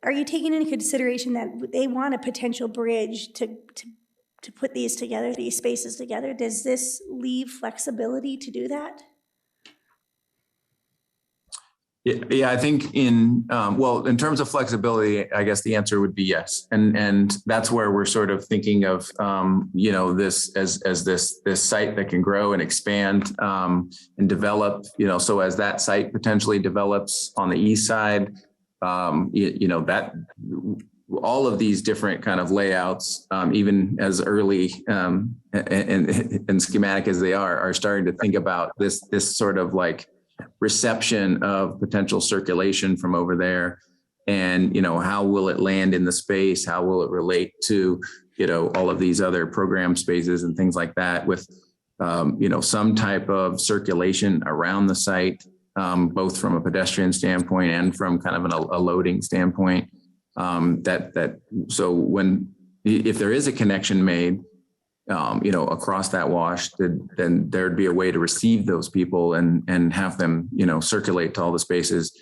are you taking into consideration that they want a potential bridge to put these together, these spaces together? Does this leave flexibility to do that? Yeah, I think in terms of flexibility, I guess the answer would be yes. And that's where we're sort of thinking of, this as this site that can grow and expand and develop, so as that site potentially develops on the east side, that all of these different kind of layouts, even as early and schematic as they are starting to think about this sort of like reception of potential circulation from over there. And, how will it land in the space? How will it relate to, all of these other program spaces and things like that with, some type of circulation around the site, both from a pedestrian standpoint and from kind of a loading standpoint. So if there is a connection made, across that wash, then there'd be a way to receive those people and have them, circulate to all the spaces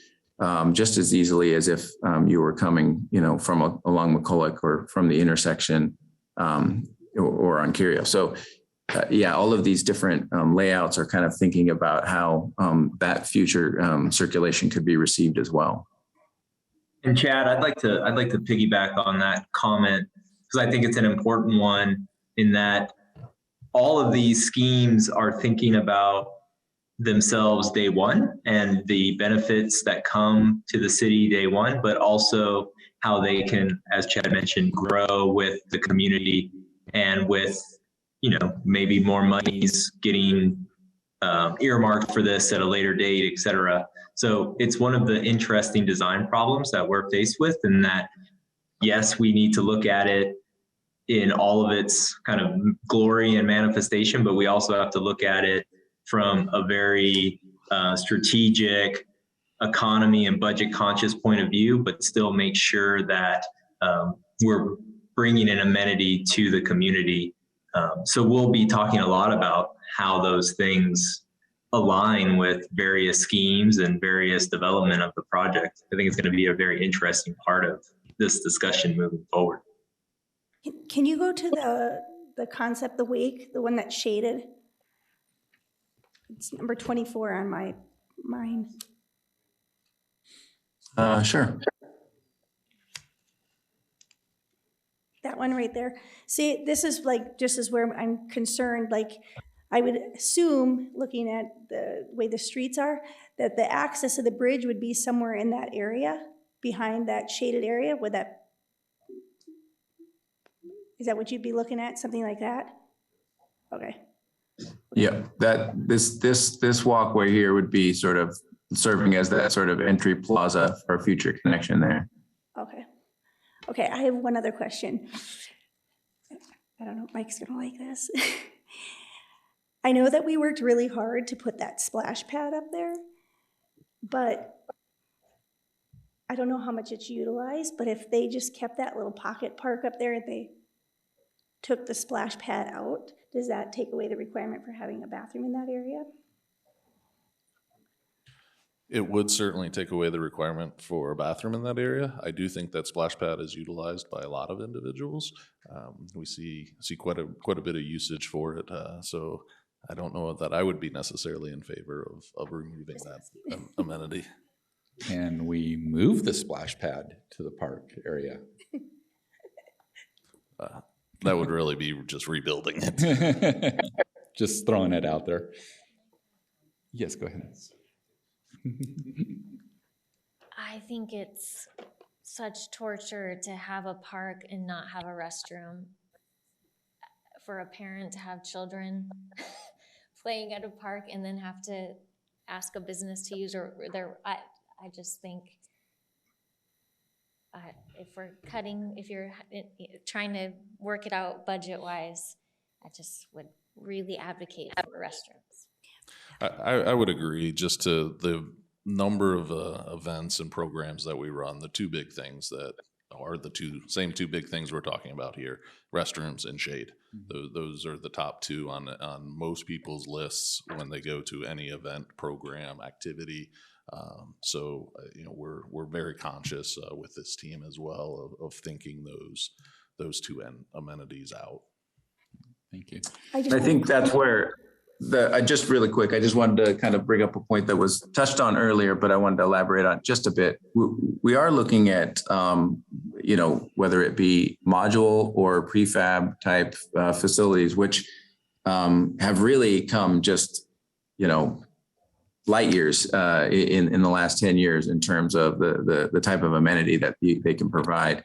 just as easily as if you were coming, from along McCulloch or from the intersection or on Curio. So all of these different layouts are kind of thinking about how that future circulation could be received as well. And Chad, I'd like to piggyback on that comment because I think it's an important one in that all of these schemes are thinking about themselves day one and the benefits that come to the city day one, but also how they can, as Chad mentioned, grow with the community and with, maybe more monies getting earmarked for this at a later date, et cetera. So it's one of the interesting design problems that we're faced with, and that, yes, we need to look at it in all of its kind of glory and manifestation, but we also have to look at it from a very strategic, economy and budget conscious point of view, but still make sure that we're bringing an amenity to the community. So we'll be talking a lot about how those things align with various schemes and various development of the project. I think it's going to be a very interesting part of this discussion moving forward. Can you go to the concept, the wake, the one that's shaded? It's number 24 on mine. Sure. That one right there. See, this is just as where I'm concerned. I would assume, looking at the way the streets are, that the access of the bridge would be somewhere in that area, behind that shaded area. Is that what you'd be looking at? Something like that? Okay. Yeah, this walkway here would be sort of serving as that sort of entry plaza for a future connection there. Okay, I have one other question. I don't know if Mike's gonna like this. I know that we worked really hard to put that splash pad up there, but I don't know how much it's utilized, but if they just kept that little pocket park up there and they took the splash pad out, does that take away the requirement for having a bathroom in that area? It would certainly take away the requirement for a bathroom in that area. I do think that splash pad is utilized by a lot of individuals. We see quite a bit of usage for it. So I don't know that I would be necessarily in favor of removing that amenity. Can we move the splash pad to the park area? That would really be just rebuilding it. Just throwing it out there. Yes, go ahead. I think it's such torture to have a park and not have a restroom. For a parent to have children playing at a park and then have to ask a business to use I just think if you're trying to work it out budget-wise, I just would really advocate for restrooms. I would agree. Just to the number of events and programs that we run, the two big things that are the same two big things we're talking about here: restrooms and shade. Mm-hmm. Those are the top two on most people's lists when they go to any event, program, activity. So we're very conscious with this team as well of thinking those two amenities out. Thank you. I think that's where just really quick, I just wanted to kind of bring up a point that was touched on earlier, but I wanted to elaborate on just a bit. We are looking at, whether it be module or prefab type facilities, which have really come just, light years in the last 10 years in terms of the type of amenity that they can provide.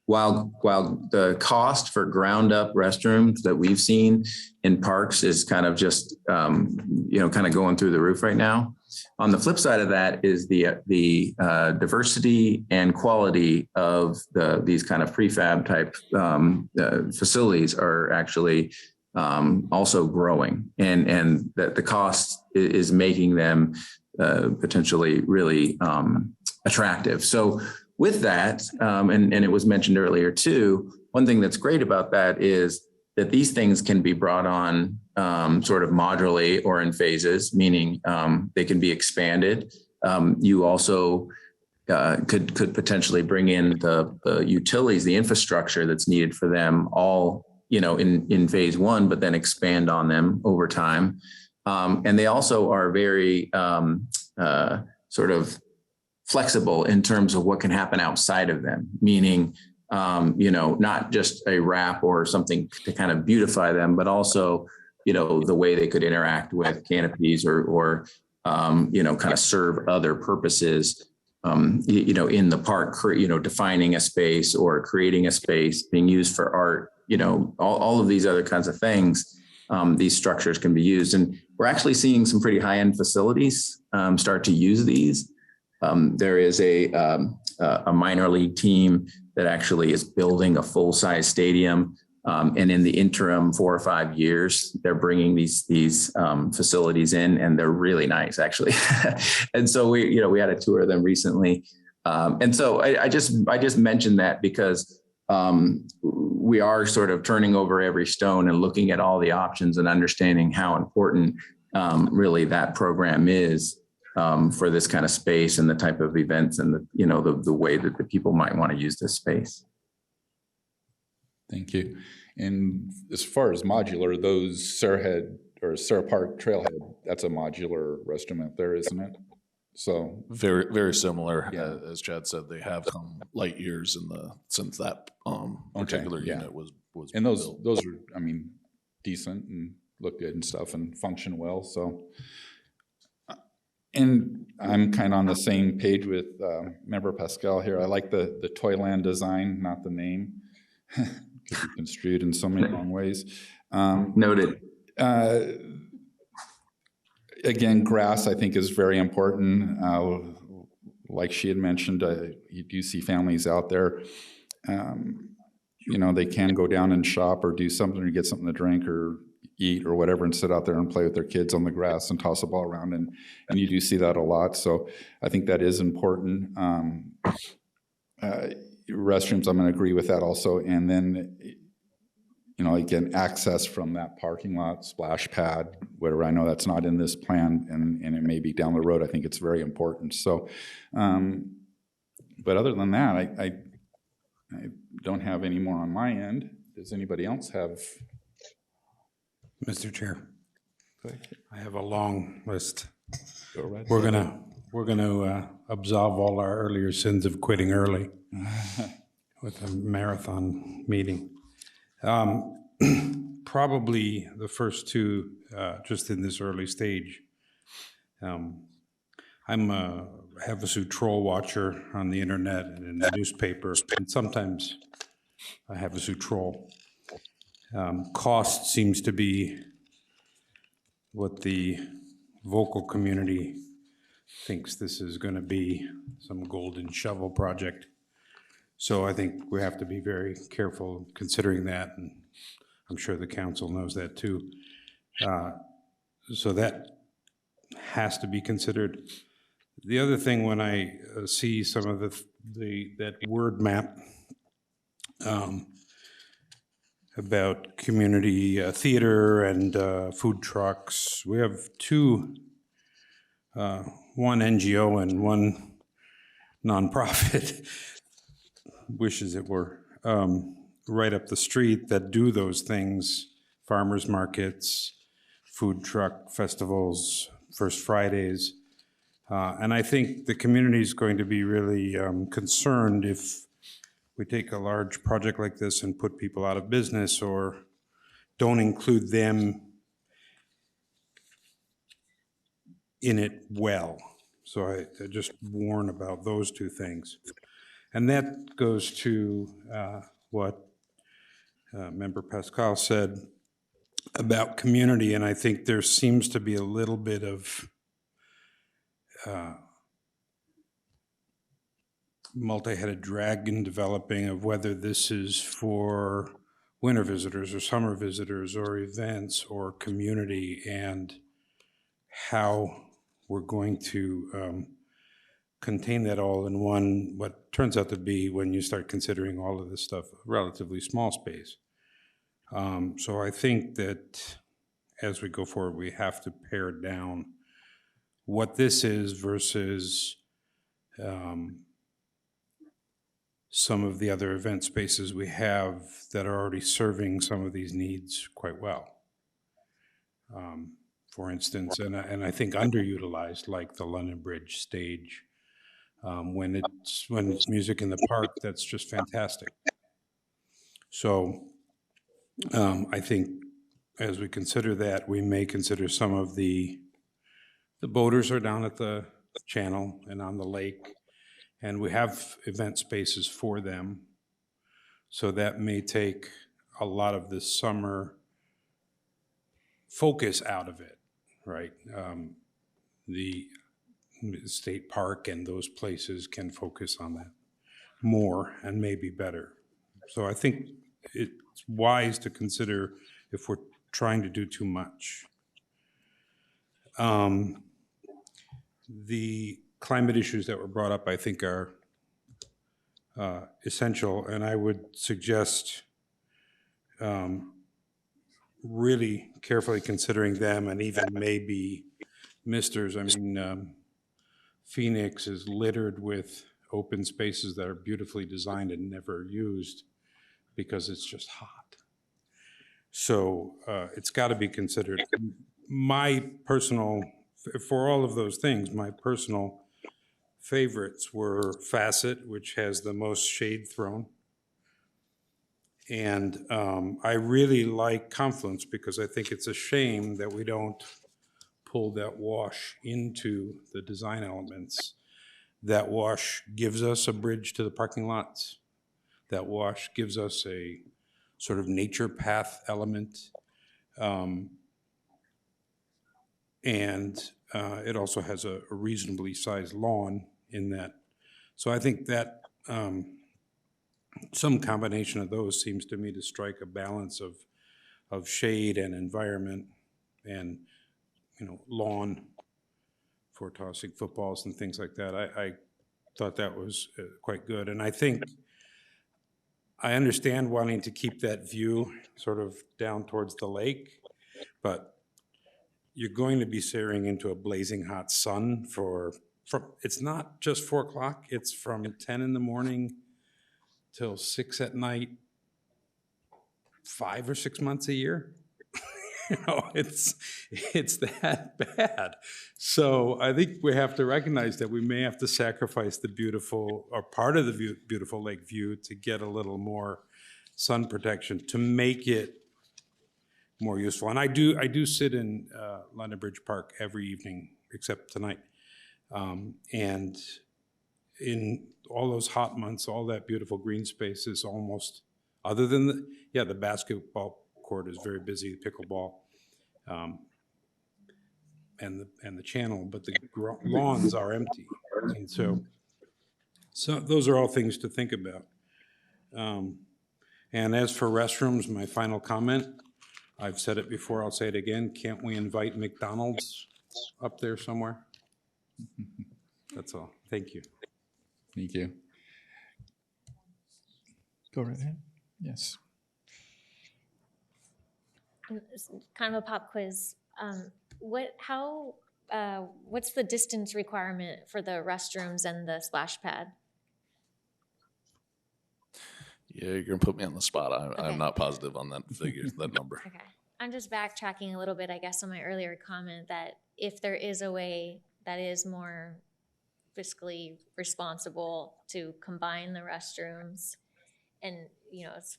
While the cost for ground up restrooms that we've seen in parks is kind of just, kind of going through the roof right now, On the flip side of that is the diversity and quality of these kind of prefab type facilities are actually also growing, and that the cost is making them potentially really attractive. So with that, and it was mentioned earlier too, one thing that's great about that is that these things can be brought on sort of modularly or in phases, meaning they can be expanded. You also could potentially bring in the utilities, the infrastructure that's needed for them all, in phase one, but then expand on them over time. And they also are very sort of flexible in terms of what can happen outside of them, meaning, not just a wrap or something to kind of beautify them, but also, the way they could interact with canopies or kind of serve other purposes, in the park, defining a space or creating a space being used for art, all of these other kinds of things. These structures can be used, and we're actually seeing some pretty high-end facilities start to use these. There is a minor league team that actually is building a full-size stadium, and in the interim 4 or 5 years, they're bringing these facilities in, and they're really nice, actually. And so we had a tour of them recently, and so I just mentioned that because we are sort of turning over every stone and looking at all the options and understanding how important really that program is for this kind of space and the type of events and the way that the people might want to use this space. Thank you. And as far as modular, those Sarah Park Trailhead, that's a modular restroom out there, isn't it? So very, very similar. Yeah. As Chad said, they have come light years since that particular unit was and those built. are, decent and look good and stuff and function well. So, and I'm kind of on the same page with Member Pascal here. I like the Toyland design, not the name. Could be construed in so many wrong ways. Noted. Again, grass, I think, is very important. Like she had mentioned, you do see families out there, they can go down and shop or do something or get something to drink or eat or whatever and sit out there and play with their kids on the grass and toss a ball around. And you do see that a lot. So I think that is important. Restrooms, I'm going to agree with that also. And then, again, access from that parking lot, splash pad, whatever. I know that's not in this plan and it may be down the road. I think it's very important. So, but other than that, I don't have any more on my end. Does anybody else have? Mr. Chair, I have a long list. Go right We're ahead. gonna absolve all our earlier sins of quitting early with a marathon meeting. Probably the first two, just in this early stage. I'm a Havasu troll watcher on the internet and in the newspaper, and sometimes a Havasu troll. Cost seems to be what the vocal community thinks this is going to be, some golden shovel project. So I think we have to be very careful considering that, and I'm sure the council knows that too. So that has to be considered. The other thing, when I see some of that word map about community theater and food trucks, we have two, one NGO and one nonprofit, wishes it were, right up the street that do those things, farmers markets, food truck festivals, First Fridays. And I think the community is going to be really concerned if we take a large project like this and put people out of business or don't include them in it well. So I just warn about those two things. And that goes to what Member Pascal said about community, and I think there seems to be a little bit of multi-headed dragon developing of whether this is for winter visitors or summer visitors or events or community, and how we're going to contain that all in one, what turns out to be, when you start considering all of this stuff, a relatively small space. So I think that as we go forward, we have to pare down what this is versus some of the other event spaces we have that are already serving some of these needs quite well. For instance, and I think underutilized, like the London Bridge stage. When it's music in the park, that's just fantastic. So I think as we consider that, we may consider some of the boaters are down at the channel and on the lake, and we have event spaces for them. So that may take a lot of the summer focus out of it, right? The state park and those places can focus on that more and maybe better. So I think it's wise to consider if we're trying to do too much. The climate issues that were brought up, I think, are essential, and I would suggest really carefully considering them, and even maybe misters. I mean, Phoenix is littered with open spaces that are beautifully designed and never used because it's just hot. So it's got to be considered. My personal, for all of those things, my personal favorites were Facet, which has the most shade thrown. And I really like Confluence because I think it's a shame that we don't pull that wash into the design elements. That wash gives us a bridge to the parking lots. That wash gives us a sort of nature path element. And it also has a reasonably sized lawn in that. So I think that some combination of those seems to me to strike a balance of shade and environment and, you know, lawn for tossing footballs and things like that. I thought that was quite good. And I think I understand wanting to keep that view sort of down towards the lake, but you're going to be staring into a blazing hot sun from it's not just 4 o'clock, it's from 10 in the morning till 6 at night, 5 or 6 months a year. You know, it's that bad. So I think we have to recognize that we may have to sacrifice the beautiful, or part of the beautiful lake view, to get a little more sun protection to make it more useful. And I do sit in London Bridge Park every evening, except tonight. And in all those hot months, all that beautiful green space is almost, other than the basketball court is very busy, pickleball, and the channel, but the lawns are empty. And so those are all things to think about. And as for restrooms, my final comment, I've said it before, I'll say it again, can't we invite McDonald's up there somewhere? That's all. Thank you. Thank you. Go right ahead. Yes. Kind of a pop quiz. What's the distance requirement for the restrooms and the splash pad? Yeah, you're gonna put me on the spot. Okay. I'm not positive on that figure, that number. Okay. I'm just backtracking a little bit, I guess, on my earlier comment that if there is a way that is more fiscally responsible to combine the restrooms and, you know, it's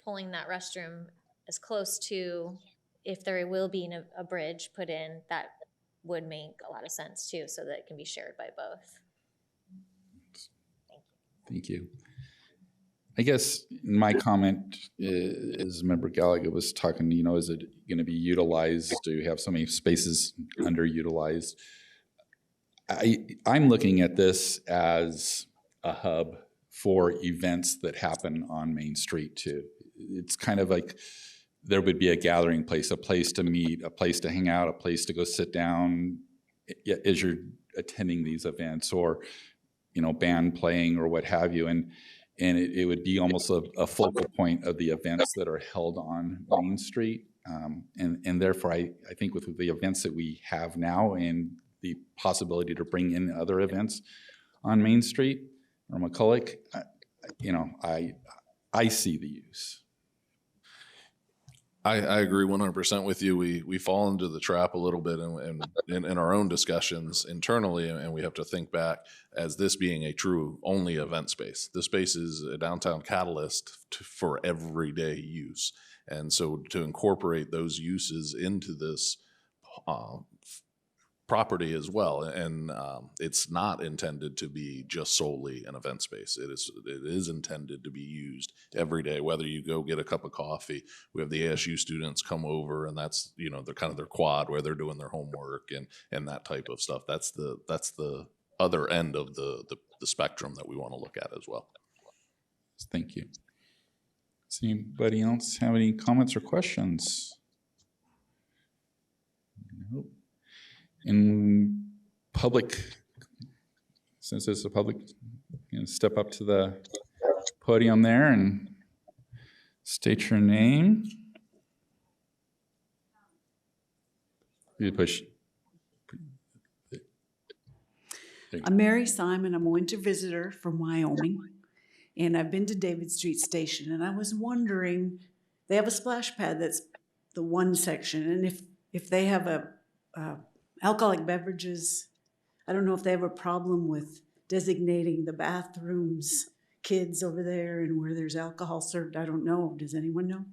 pulling that restroom as close to, if there will be a bridge put in, that would make a lot of sense too, so that it can be shared by both. Thank you. I guess my comment is Member Gallagher was talking, you know, is it going to be utilized? Do you have so many spaces underutilized? I'm looking at this as a hub for events that happen on Main Street too. It's kind of like there would be a gathering place, a place to meet, a place to hang out, a place to go sit down as you're attending these events, or, you know, band playing or what have you. And it would be almost a focal point of the events that are held on Main Street. And therefore, I think with the events that we have now and the possibility to bring in other events on Main Street or McCulloch, I see the use. I agree 100% with you. We fall into the trap a little bit in our own discussions internally, and we have to think back as this being a true only event space. This space is a downtown catalyst for everyday use. And so to incorporate those uses into this property as well, and it's not intended to be just solely an event space. It is intended to be used every day, whether you go get a cup of coffee. We have the ASU students come over, and that's, you know, they're kind of their quad where they're doing their homework and that type of stuff. That's the other end of the spectrum that we want to look at as well. Thank you. Does anybody else have any comments or questions? Nope. In public, since it's a public, step up to the podium there and state your name. You push. I'm Mary Simon. I'm a winter visitor from Wyoming, and I've been to David Street Station, and I was wondering, they have a splash pad that's the one section, and if they have a alcoholic beverages, I don't know if they have a problem with designating the bathrooms, kids over there, and where there's alcohol served. I don't know. Does anyone know?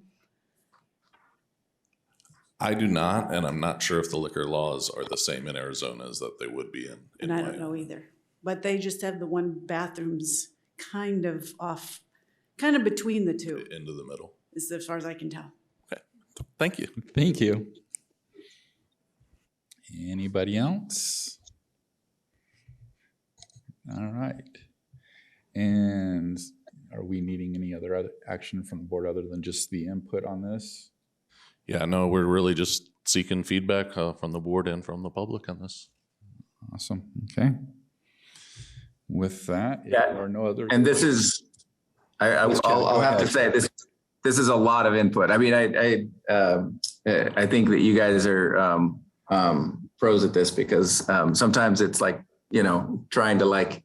I do not, and I'm not sure if the liquor laws are the same in Arizona as that they would be in And I don't know either. But they just have the one bathrooms kind of off, kind of between the two. Into the middle. As far as I can tell. Okay. Thank you. Thank you. Anybody else? All right. And are we needing any other action from the board other than just the input on this? Yeah, no, we're really just seeking feedback from the board and from the public on this. Awesome. Okay. With that, if there are no other. And this is, I'll have to say this is a lot of input. I mean, I think that you guys are pros at this, because sometimes it's like, you know, trying to like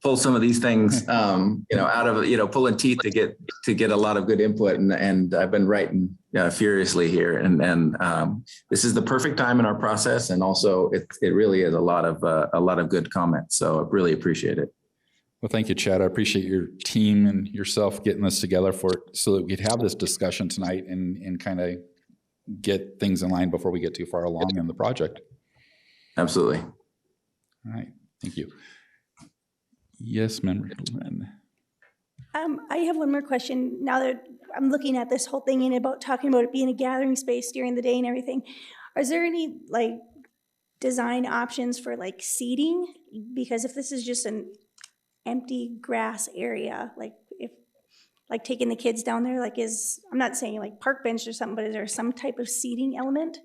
pull some of these things, you know, out of, you know, pulling teeth to get a lot of good input. And I've been writing furiously here. And this is the perfect time in our process. And also it really is a lot of good comments. So I really appreciate it. Well, thank you, Chad. I appreciate your team and yourself getting this together so that we could have this discussion tonight and kind of get things in line before we get too far along in the project. Absolutely. All right. Thank you. Yes, Member Lynn. I have one more question. Now that I'm looking at this whole thing and talking about it being a gathering space during the day and everything, is there any like design options for like seating? Because if this is just an empty grass area, like if like taking the kids down there, like I'm not saying like park bench or something, but is there some type of seating element?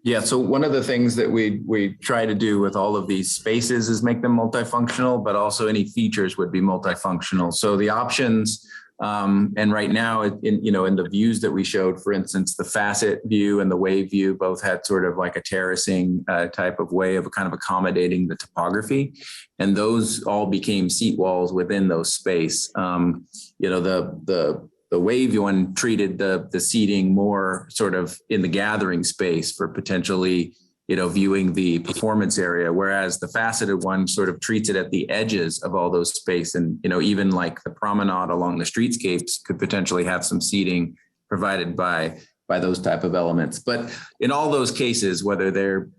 Yeah, so one of the things that we try to do with all of these spaces is make them multifunctional, but also any features would be multifunctional. So the options, and right now, in the views that we showed, for instance, the facet view and the wave view both had sort of like a terracing type of way of kind of accommodating the topography, and those all became seat walls within those space. The wave one treated the seating more sort of in the gathering space for potentially, viewing the performance area, whereas the faceted one sort of treats it at the edges of all those space. And, even like the promenade along the streetscapes could potentially have some seating provided by those type of elements. But in all those cases, whether they're,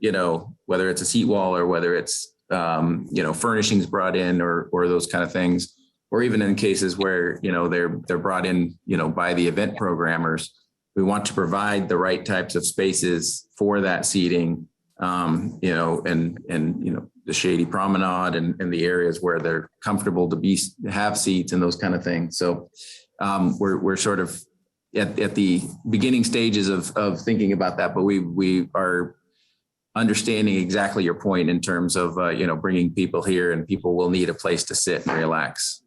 whether it's a seat wall or whether it's, furnishings brought in or those kind of things, or even in cases where, they're brought in, by the event programmers, we want to provide the right types of spaces for that seating you know, and you know, the shady promenade and the areas where they're comfortable to have seats and those kind of things. So we're sort of at the beginning stages of thinking about that, but we are understanding exactly your point in terms of you know, bringing people here, and people will need a place to sit and relax.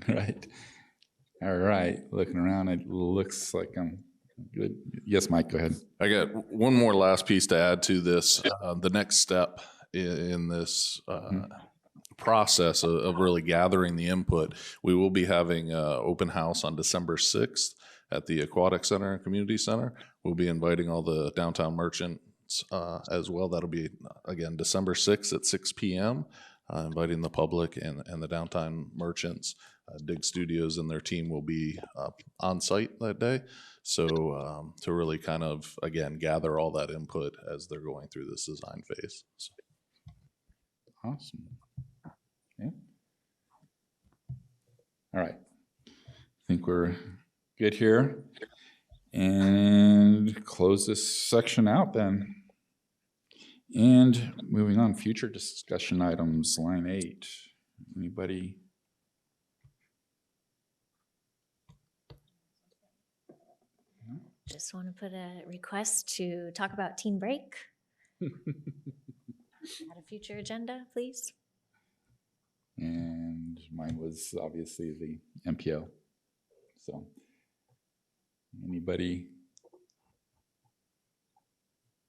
Right. All right. Looking around, it looks like I'm good. Yes, Mike, go ahead. I got one more last piece to add to this. The next step in this process of really gathering the input, we will be having an open house on December 6th at the Aquatic Center and Community Center. We'll be inviting all the downtown merchants as well. That'll be, again, December 6th at 6 p.m., inviting the public and the downtown merchants. Dig Studios and their team will be on site that day. So to really kind of, again, gather all that input as they're going through this design phase. So. Awesome. Okay. All right. I think we're good here. And close this section out then. And moving on, future discussion items, line 8. Anybody? Just want to put a request to talk about teen break at a future agenda, please. And mine was obviously the MPO. So, anybody?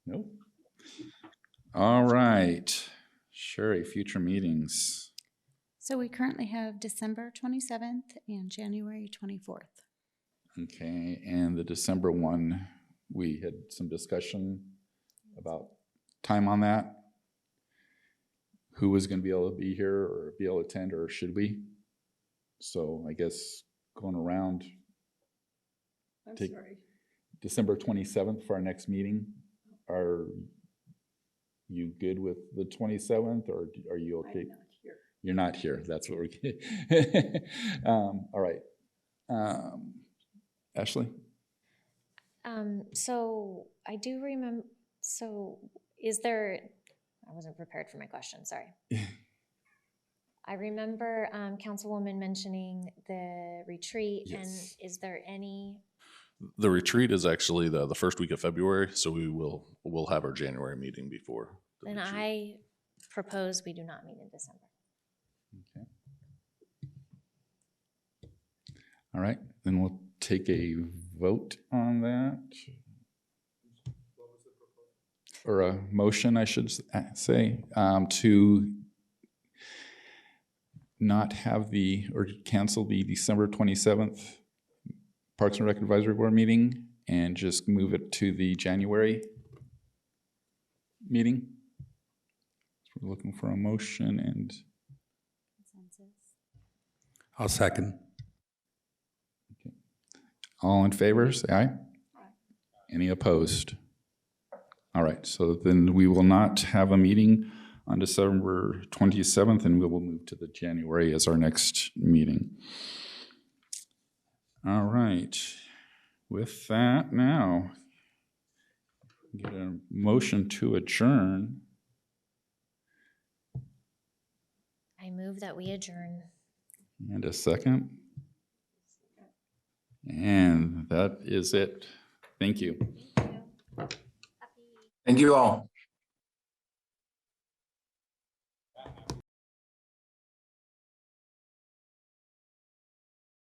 Nope. All right. Sherry, future meetings. So we currently have December 27th and January 24th. Okay, and the December one, we had some discussion about time on that. Who was going to be able to be here or be able to attend, or should we? So I guess going around. I'm take sorry. December 27th for our next meeting. Are you good with the 27th, or are you okay? I'm not here. You're not here. That's what we're. All right. Ashley? So I do remember, so is there, I wasn't prepared for my question, sorry. I remember Councilwoman mentioning the retreat, Yes. and is there any? The retreat is actually the first week of February, so we'll have our January meeting before. Then retreat. I propose we do not meet in December. Okay. All right, then we'll take a vote on that. Or a motion, I should say, to not have or cancel the December 27th Parks and Rec Advisory Board meeting and just move it to the January meeting. So we're looking for a motion and. I'll second. Okay. All in favor, say aye. Aye. Any opposed? All right, so then we will not have a meeting on December 27th, and we will move to the January as our next meeting. All right, with that now, get a motion to adjourn. I move that we adjourn. And a second. And that is it. Thank you. Thank you all.